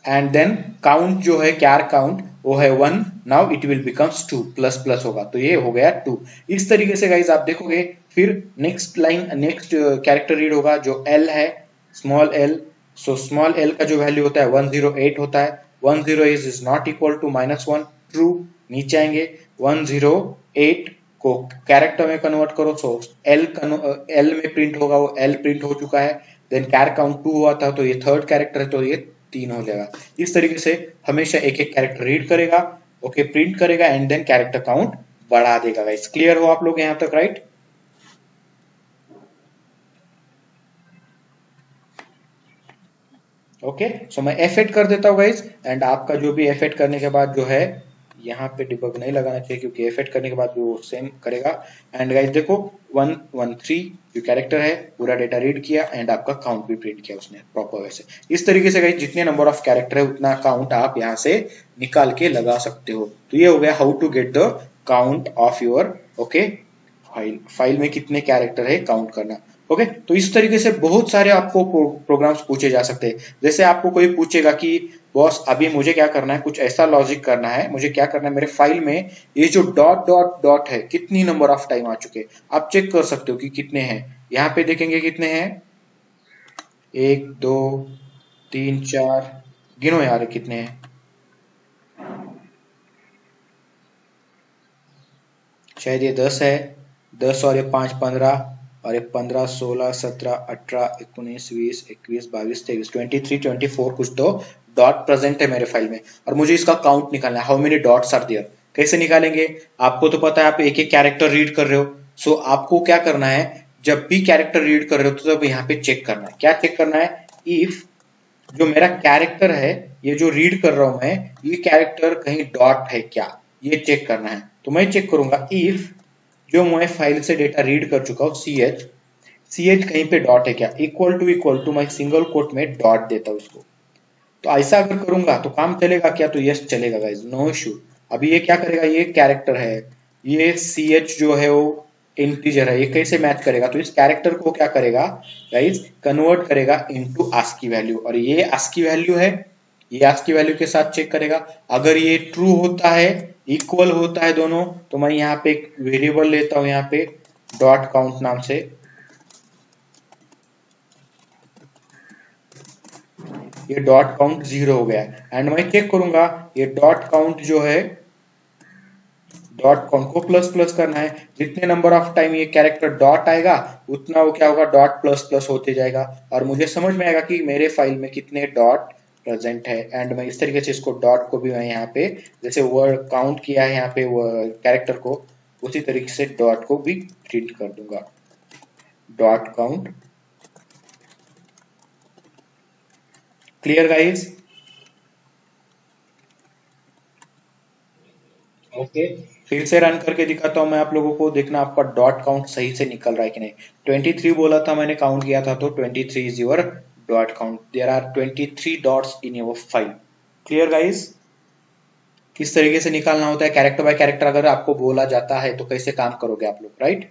And then count जो है कैर काउंट वो है 1, now it will becomes 2, plus plus होगा तो ये हो गया 2। इस तरीके से गाइज आप देखोगे। फिर next line, next character read होगा जो L है, small l। So small l का जो वैल्यू होता है 108 होता है, 10 is not equal to -1, true. नीचे आएंगे 108 को कैरेक्टर में कन्वर्ट करो, सो L में प्रिंट होगा, वो L प्रिंट हो चुका है। देन कैर काउंट 2 हुआ था तो ये थर्ड कैरेक्टर है तो ये 3 हो जाएगा। इस तरीके से हमेशा एक एक कैरेक्टर रीड करेगा, ओके, प्रिंट करेगा एंड देन कैरेक्टर काउंट बढ़ा देगा गाइस। क्लियर हो आप लोग यहाँ तक, राइट? ओके, सो मैं F8 कर देता हूँ गाइस एंड आपका जो भी F8 करने के बाद जो है, यहाँ पे डिबग नहीं लगाना चाहिए क्योंकि F8 करने के बाद वो सेम करेगा। एंड गाइस देखो 113 जो कैरेक्टर है पूरा डेटा रीड किया एंड आपका काउंट भी प्रिंट किया उसने प्रॉपर वैसे। इस तरीके से गाइस जितने नंबर ऑफ कैरेक्टर है उतना काउंट आप यहाँ से निकाल के लगा सकते हो। तो ये हो गया how to get the count of your okay file में कितने कैरेक्टर है काउंट करना। ओके, तो इस तरीके से बहुत सारे आपको प्रोग्राम्स पूछे जा सकते हैं। जैसे आपको कोई पूछेगा कि बॉस अभी मुझे क्या करना है, कुछ ऐसा लॉजिक करना है, मुझे क्या करना है मेरे फाइल में ये जो डॉट डॉट डॉट है कितनी नंबर ऑफ टाइम आ चुके, आप चेक कर सकते हो कि कितने हैं। यहाँ पे देखेंगे कितने हैं, 1 2 3 4, गिनो यार कितने हैं, शायद ये 10 है, 10 और ये 5 15, और ये 15, 16, 17, 18, 19, 20, 21, 22, 23, 23, 24 कुछ तो डॉट प्रेजेंट है मेरे फाइल में, और मुझे इसका काउंट निकालना है, how many dots are there. कैसे निकालेंगे? आपको तो पता है आप एक एक कैरेक्टर रीड कर रहे हो, सो आपको क्या करना है, जब भी कैरेक्टर रीड कर रहे हो तो तब यहाँ पे चेक करना है। क्या चेक करना है? इफ जो मेरा कैरेक्टर है, ये जो रीड कर रहा हूं मैं, ये कैरेक्टर कहीं डॉट है क्या, ये चेक करना है। तो मैं चेक करूंगा इफ जो मैं फाइल से डेटा रीड कर चुका हूँ सी एच कहीं पे डॉट है क्या, इक्वल टू मैं सिंगल कोट में डॉट देता हूँ उसको। तो ऐसा अगर करूंगा तो काम चलेगा क्या? तो यस चलेगा गाइज, नो इशू। अभी ये क्या करेगा, ये कैरेक्टर है, ये सी एच जो है वो इंटीजर है, ये कैसे मैच करेगा? तो इस कैरेक्टर को क्या करेगा गाइज, कन्वर्ट करेगा इनटू आस्की वैल्यू, और ये आस्की वैल्यू है, ये आस्की वैल्यू के साथ चेक करेगा। अगर ये ट्रू होता है, इक्वल होता है दोनों, तो मैं यहाँ पे एक वेरिएबल लेता हूँ यहाँ पे डॉट काउंट नाम से, ये डॉट काउंट 0 हो गया। एंड मैं चेक करूंगा ये डॉट काउंट जो है, डॉट काउंट को प्लस प्लस करना है, जितने नंबर ऑफ टाइम ये कैरेक्टर डॉट आएगा उतना वो क्या होगा, डॉट प्लस प्लस होते जाएगा, और मुझे समझ में आएगा कि मेरे फाइल में कितने डॉट प्रेजेंट है। एंड मैं इस तरीके से इसको डॉट को भी मैं यहाँ पे जैसे वर्ड काउंट किया है यहाँ पे कैरेक्टर को, उसी तरीके से डॉट को भी ट्रीट कर दूंगा, dot count. Clear guys? Okay, फिर से रन करके दिखाता हूं मैं आप लोगों को, देखना आपका डॉट काउंट सही से निकल रहा है कि नहीं। 23 बोला था मैंने, काउंट किया था, तो 23 is your dot count. There are 23 dots in your file. Clear guys? किस तरीके से निकालना होता है कैरेक्टर बाय कैरेक्टर, अगर आपको बोला जाता है तो कैसे काम करोगे आप लोग, राइट?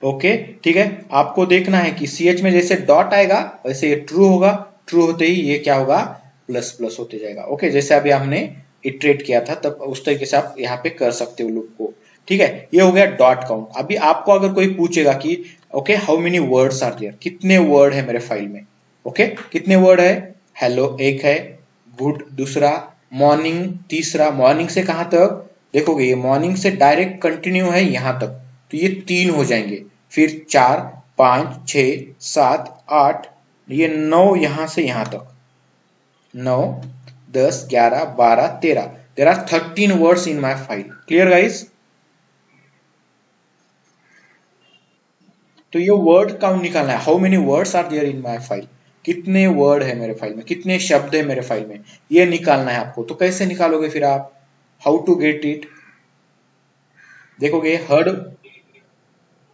ओके, ठीक है। आपको देखना है कि सी एच में जैसे डॉट आएगा वैसे ये ट्रू होगा, ट्रू होते ही ये क्या होगा, प्लस प्लस होते जाएगा। ओके, जैसे अभी हमने इटरेट किया था तब उस तरीके से आप यहाँ पे कर सकते हो लूप को। ठीक है, ये हो गया डॉट काउंट। अभी आपको अगर कोई पूछेगा कि okay how many words are there, कितने वर्ड है मेरे फाइल में, ओके कितने वर्ड है, हेलो एक है, गुड दूसरा, मॉर्निंग तीसरा, मॉर्निंग से कहां तक देखोगे, ये मॉर्निंग से डायरेक्ट कंटिन्यू है यहां तक, तो ये 3 हो जाएंगे, फिर 4, 5, 6, 7, 8, ये 9 यहां से यहां तक, 9, 10, 11, 12, 13, there are 13 words in my file. Clear guys? तो ये वर्ड काउंट निकालना है, how many words are there in my file, कितने वर्ड है मेरे फाइल में, कितने शब्द है मेरे फाइल में, ये निकालना है आपको। तो कैसे निकालोगे फिर आप, हाउ टू गेट इट, देखोगे हर्ड,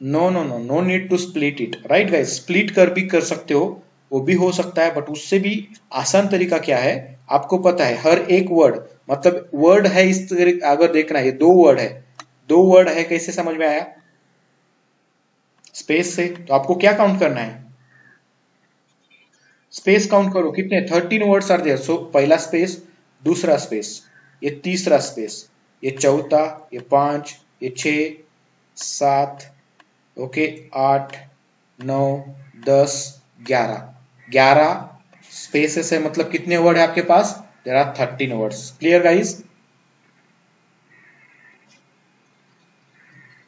no need to split it, right guys? Split कर भी कर सकते हो, वो भी हो सकता है, बट उससे भी आसान तरीका क्या है आपको पता है, हर एक वर्ड मतलब वर्ड है इस तरीके, अगर देखना है ये 2 वर्ड है, 2 वर्ड है, कैसे समझ में आया, स्पेस से। तो आपको क्या काउंट करना है, स्पेस काउंट करो, कितने 13 वर्ड्स आर देयर, सो पहला स्पेस, दूसरा स्पेस, ये तीसरा स्पेस, ये चौथा, ये 5, ये 6, 7, ओके 8, 9, 10, 11, 11 स्पेसेस है, मतलब कितने वर्ड है आपके पास, there are 13 words. Clear guys?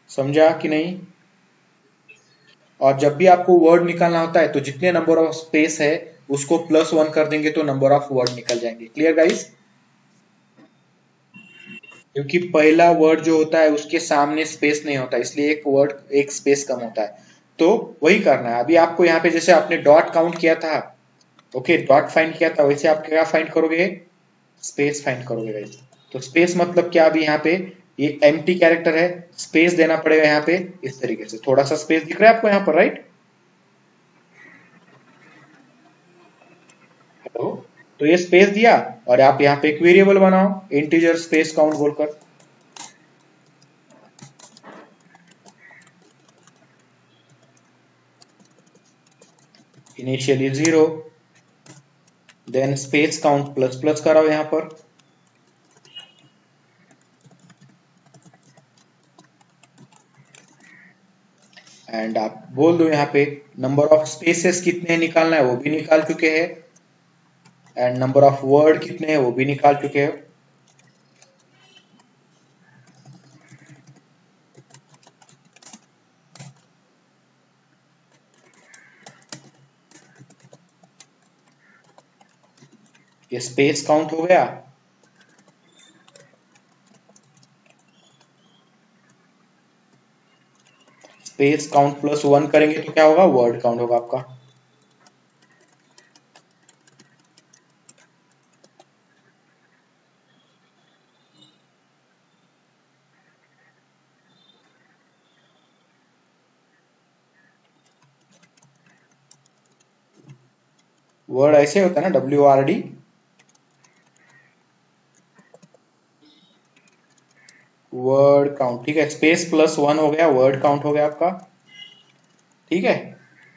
समझा कि नहीं? और जब भी आपको वर्ड निकालना होता है तो जितने नंबर ऑफ स्पेस है उसको +1 कर देंगे तो नंबर ऑफ वर्ड निकल जाएंगे। Clear guys? क्योंकि पहला वर्ड जो होता है उसके सामने स्पेस नहीं होता, इसलिए एक वर्ड एक स्पेस कम होता है, तो वही करना है। अभी आपको यहाँ पे जैसे आपने डॉट काउंट किया था, ओके डॉट फाइंड किया था, वैसे आप क्या फाइंड करोगे, स्पेस फाइंड करोगे गाइस। तो स्पेस मतलब क्या, अभी यहाँ पे ये एम्प्टी कैरेक्टर है, स्पेस देना पड़ेगा यहाँ पे इस तरीके से, थोड़ा सा स्पेस दिख रहा है आपको यहाँ पर, राइट? हेलो, तो ये स्पेस दिया और आप यहाँ पे एक वेरिएबल बनाओ इंटीजर स्पेस काउंट बोलकर, initially 0, then space count plus plus कराओ यहाँ पर, एंड आप बोल दो यहाँ पे नंबर ऑफ स्पेसेस कितने निकालना है वो भी निकाल चुके हैं, एंड नंबर ऑफ वर्ड कितने हैं वो भी निकाल चुके हैं। ये स्पेस काउंट हो गया, स्पेस काउंट प्लस 1 करेंगे तो क्या होगा, वर्ड काउंट होगा आपका। वर्ड ऐसे होता है ना, WRD, वर्ड काउंट। ठीक है, स्पेस प्लस 1 हो गया, वर्ड काउंट हो गया आपका। ठीक है,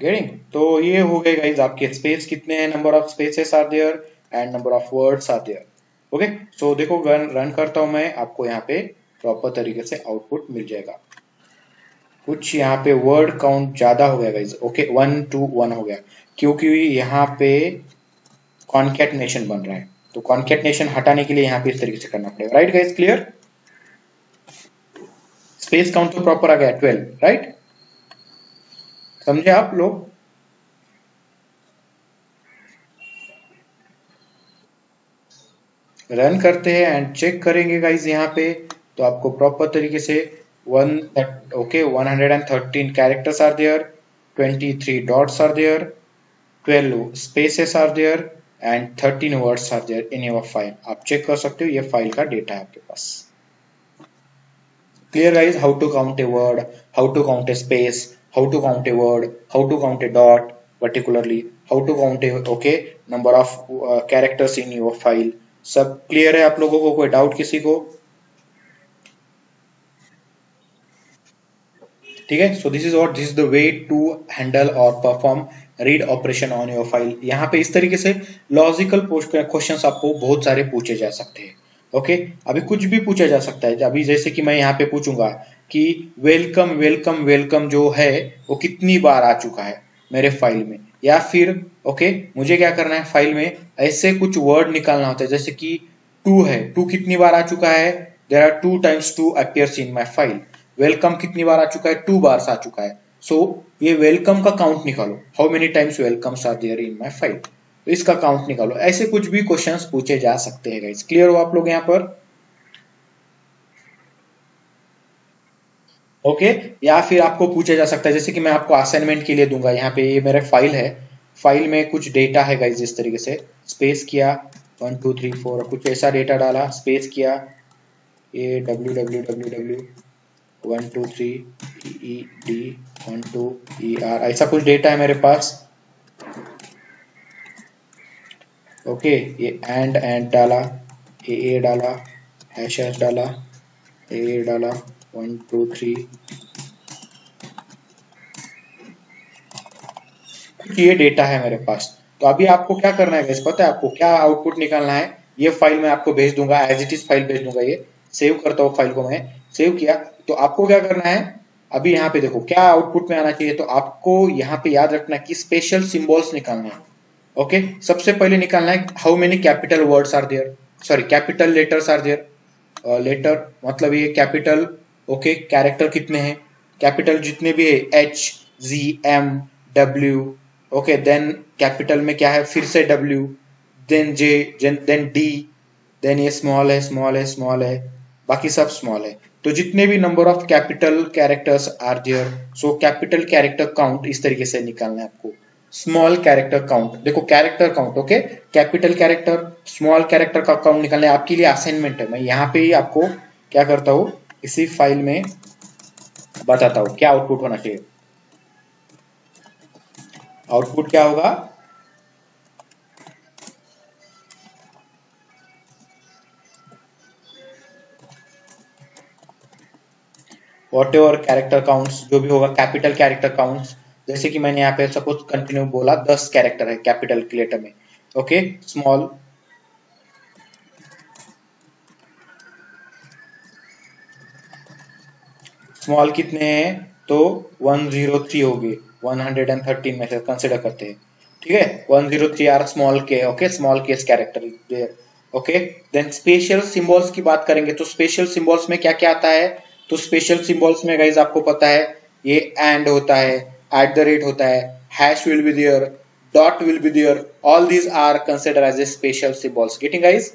गेटिंग। तो ये हो गए गाइस आपके स्पेस कितने हैं, number of spaces are there and number of words are there. Okay, so देखो रन करता हूं मैं, आपको यहाँ पे प्रॉपर तरीके से आउटपुट मिल जाएगा। कुछ यहाँ पे वर्ड काउंट ज्यादा हो गया गाइस। ओके, 1 to 1 हो गया, क्योंकि यहाँ पे कॉन्केटनेशन बन रहा है, तो कॉन्केटनेशन हटाने के लिए यहाँ पे इस तरीके से करना पड़ेगा। Right guys, clear. Space count तो प्रॉपर आ गया 12, राइट, समझे आप लोग। रन करते हैं एंड चेक करेंगे गाइस यहाँ पे, तो आपको प्रॉपर तरीके से 113 characters are there, 23 dots are there, 12 spaces are there and 13 words are there in your file. आप चेक कर सकते हो, ये फाइल का डेटा है आपके पास। Clear guys, how to count a word, how to count a space, how to count a word, how to count a dot, particularly how to count a number of characters in your file। सब क्लियर है आप लोगों को, कोई डाउट किसी को? ठीक है, so this is the way to handle और perform read operation on your file. यहाँ पे इस तरीके से लॉजिकल क्वेश्चंस आपको बहुत सारे पूछे जा सकते हैं। ओके, अभी कुछ भी पूछा जा सकता है, अभी जैसे कि मैं यहाँ पे पूछूंगा कि वेलकम वेलकम वेलकम जो है वो कितनी बार आ चुका है मेरे फाइल में, या फिर मुझे क्या करना है, फाइल में ऐसे कुछ वर्ड निकालना होता है, जैसे कि 2 है, 2 कितनी बार आ चुका है, there are 2 times 2 appears in my file। Welcome कितनी बार आ चुका है, 2 बार आ चुका है। सो ये वेलकम का काउंट निकालो, how many times welcomes are there in my file, इसका काउंट निकालो। ऐसे कुछ भी क्वेश्चंस पूछे जा सकते हैं गाइस। क्लियर हो आप लोग यहाँ पर? ओके, या फिर आपको पूछा जा सकता है, जैसे कि मैं आपको असाइनमेंट के लिए दूंगा, यहाँ पे ये मेरा फाइल है, फाइल में कुछ डेटा है गाइस, इस तरीके से स्पेस किया 1 2 3 4 कुछ ऐसा डेटा डाला, स्पेस किया ये www 1 2 3 EED 1 2 ER, ऐसा कुछ डेटा है मेरे पास। ओके, ये एंड डाला, ए डाला, हैश डाला, ए डाला 1 2 3, ये डेटा है मेरे पास। तो अभी आपको क्या करना है गाइस, पता है आपको क्या आउटपुट निकालना है? ये फाइल मैं आपको भेज दूंगा, एज इट इज फाइल भेज दूंगा। ये सेव करता हूँ, फाइल को मैं सेव किया। तो आपको क्या करना है, अभी यहाँ पे देखो क्या आउटपुट में आना चाहिए। तो आपको यहाँ पे याद रखना है कि स्पेशल सिंबल्स निकालना है। ओके, सबसे पहले निकालना है how many capital words are there, sorry capital letters are there. Letter मतलब ये कैपिटल, कैरेक्टर कितने हैं, कैपिटल जितने भी है HZM W। Okay, then capital में क्या है, फिर से W, then J, then D, then ये स्मॉल है स्मॉल है स्मॉल है, बाकी सब स्मॉल है। तो जितने भी number of capital characters are there, so capital character count इस तरीके से निकालना है आपको। स्मॉल कैरेक्टर काउंट, देखो character count, capital character small character का काउंट निकालना है, आपके लिए असाइनमेंट है। मैं यहाँ पे ही आपको क्या करता हूँ, इसी फाइल में बताता हूँ क्या आउटपुट होना चाहिए। आउटपुट क्या होगा, वॉट एवर कैरेक्टर काउंट्स, जो भी होगा कैपिटल कैरेक्टर काउंट्स। जैसे कि मैंने यहाँ पे सपोज कंटिन्यू बोला 10 कैरेक्टर है कैपिटल के लेटर में। ओके, स्मॉल स्मॉल कितने हैं, तो 103 हो गए, 113 में से कंसिडर करते हैं। ठीक है, 103 आर स्मॉल के, small case character. Okay, then special symbols की बात करेंगे, तो स्पेशल सिंबल्स में क्या क्या आता है, तो स्पेशल सिंबल्स में गाइज आपको पता है ये एंड होता है, एट द रेट होता है, hash will be there, dot will be there. All these are considered as a special symbols. Getting guys?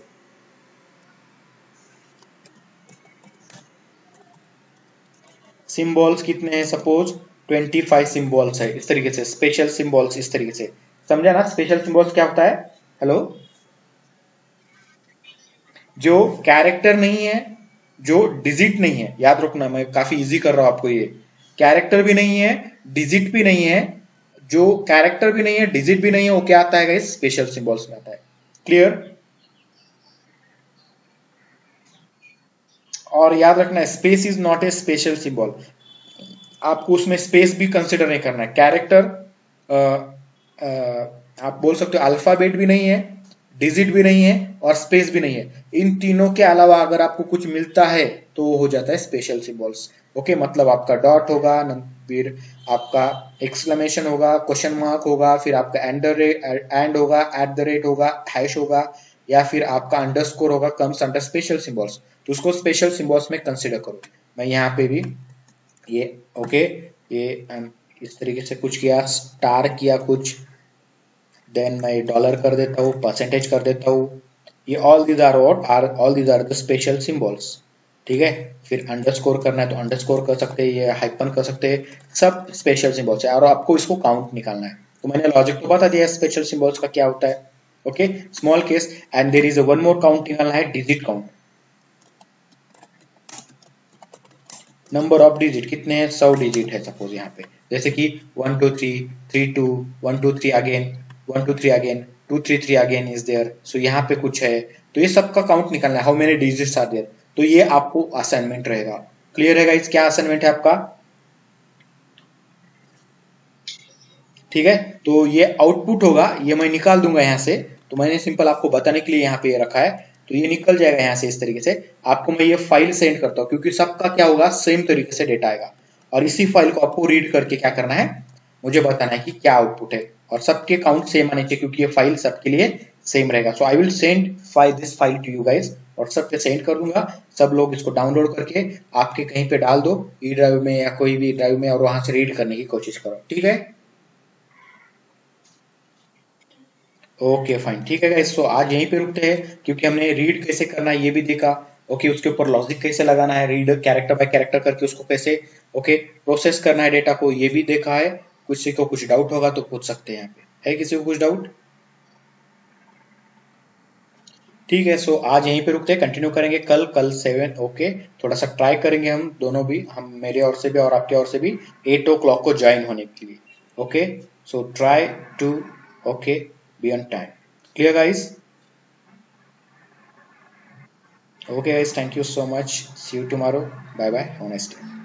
Symbols कितने हैं? सपोज 25 सिंबल्स है इस तरीके से, स्पेशल सिंबल्स इस तरीके से, समझा ना? स्पेशल सिंबल्स क्या होता है? हेलो, जो कैरेक्टर नहीं है, जो डिजिट नहीं है, याद रखना, मैं काफी इजी कर रहा हूं आपको, ये कैरेक्टर भी नहीं है, डिजिट भी नहीं है, जो कैरेक्टर भी नहीं है, डिजिट भी नहीं है, वो क्या आता है गाइस? स्पेशल सिंबल्स में आता है। क्लियर? और याद रखना, space is not a special symbol, आपको उसमें स्पेस भी कंसिडर नहीं करना है। कैरेक्टर आप बोल सकते हो अल्फाबेट भी नहीं है, डिजिट भी नहीं है और स्पेस भी नहीं है। इन तीनों के अलावा अगर आपको कुछ मिलता है तो वो हो जाता है स्पेशल सिंबल्स। ओके, मतलब आपका डॉट होगा, फिर आपका एक्सक्लेमेशन होगा, क्वेश्चन मार्क होगा, फिर आपका एंड होगा, एट द रेट होगा, हैश होगा, या फिर आपका अंडरस्कोर होगा, कम्स अंडर स्पेशल सिंबल्स। तो उसको स्पेशल सिंबल्स में कंसिडर करो। मैं यहाँ पे भी ये ओके, ये इस तरीके से कुछ किया, स्टार किया कुछ, देन मैं डॉलर कर देता हूँ, परसेंटेज कर देता हूँ। ये all these are what are, all these are the special symbols. ठीक है, फिर अंडरस्कोर करना है तो अंडरस्कोर कर सकते हैं, ये हाइपन कर सकते हैं, सब स्पेशल सिंबल्स है। और आपको इसको काउंट निकालना है, तो मैंने लॉजिक तो बता दिया स्पेशल सिंबल्स का क्या होता है। Okay, small case, and there is one more count निकालना है, digit count. Number of digit कितने हैं? 100 डिजिट है सपोज यहाँ पे, जैसे कि 1 2 3 3 2 1 2 3 again 1 2 3 again 2 3 3 again is there. So यहाँ पे कुछ है, तो ये सबका काउंट निकालना है, how many digits are there. तो ये आपको असाइनमेंट रहेगा। क्लियर है गाइस? क्या असाइनमेंट है आपका? ठीक है, तो ये आउटपुट होगा, ये मैं निकाल दूंगा यहाँ से, तो मैंने सिंपल आपको बताने के लिए यहाँ पे ये रखा है। तो ये निकल जाएगा यहाँ से इस तरीके से। आपको मैं ये फाइल सेंड करता हूँ, क्योंकि सबका क्या होगा, सेम तरीके से डेटा आएगा, और इसी फाइल को आपको रीड करके क्या करना है, मुझे बताना है कि क्या आउटपुट है, और सबके काउंट सेम आने चाहिए, क्योंकि ये फाइल सबके लिए सेम रहेगा। So I will send this file to you guys, WhatsApp पे सेंड कर दूंगा। सब लोग इसको डाउनलोड करके आपके कहीं पे डाल दो, ई ड्राइव में या कोई भी ड्राइव में, और वहां से रीड करने की कोशिश करो। ठीक है, ओके फाइन, ठीक है गाइस। सो आज यहीं पे रुकते हैं, क्योंकि हमने रीड कैसे करना है ये भी देखा। ओके, उसके ऊपर लॉजिक कैसे लगाना है, रीड कैरेक्टर बाय कैरेक्टर करके उसको कैसे ओके प्रोसेस करना है डेटा को, ये भी देखा है। किसी को कुछ डाउट होगा तो पूछ सकते हैं यहाँ पे, है किसी को कुछ डाउट? ठीक है, सो आज यहीं पे रुकते हैं, कंटिन्यू करेंगे कल 7। ओके, थोड़ा सा ट्राई करेंगे हम दोनों भी, हम मेरे ओर से भी और आपके ओर से भी 8 o'clock को ज्वाइन होने के लिए। Okay, so try to okay be on time. Clear guys? Okay guys, thank you so much. See you tomorrow. Bye bye. Have a nice day.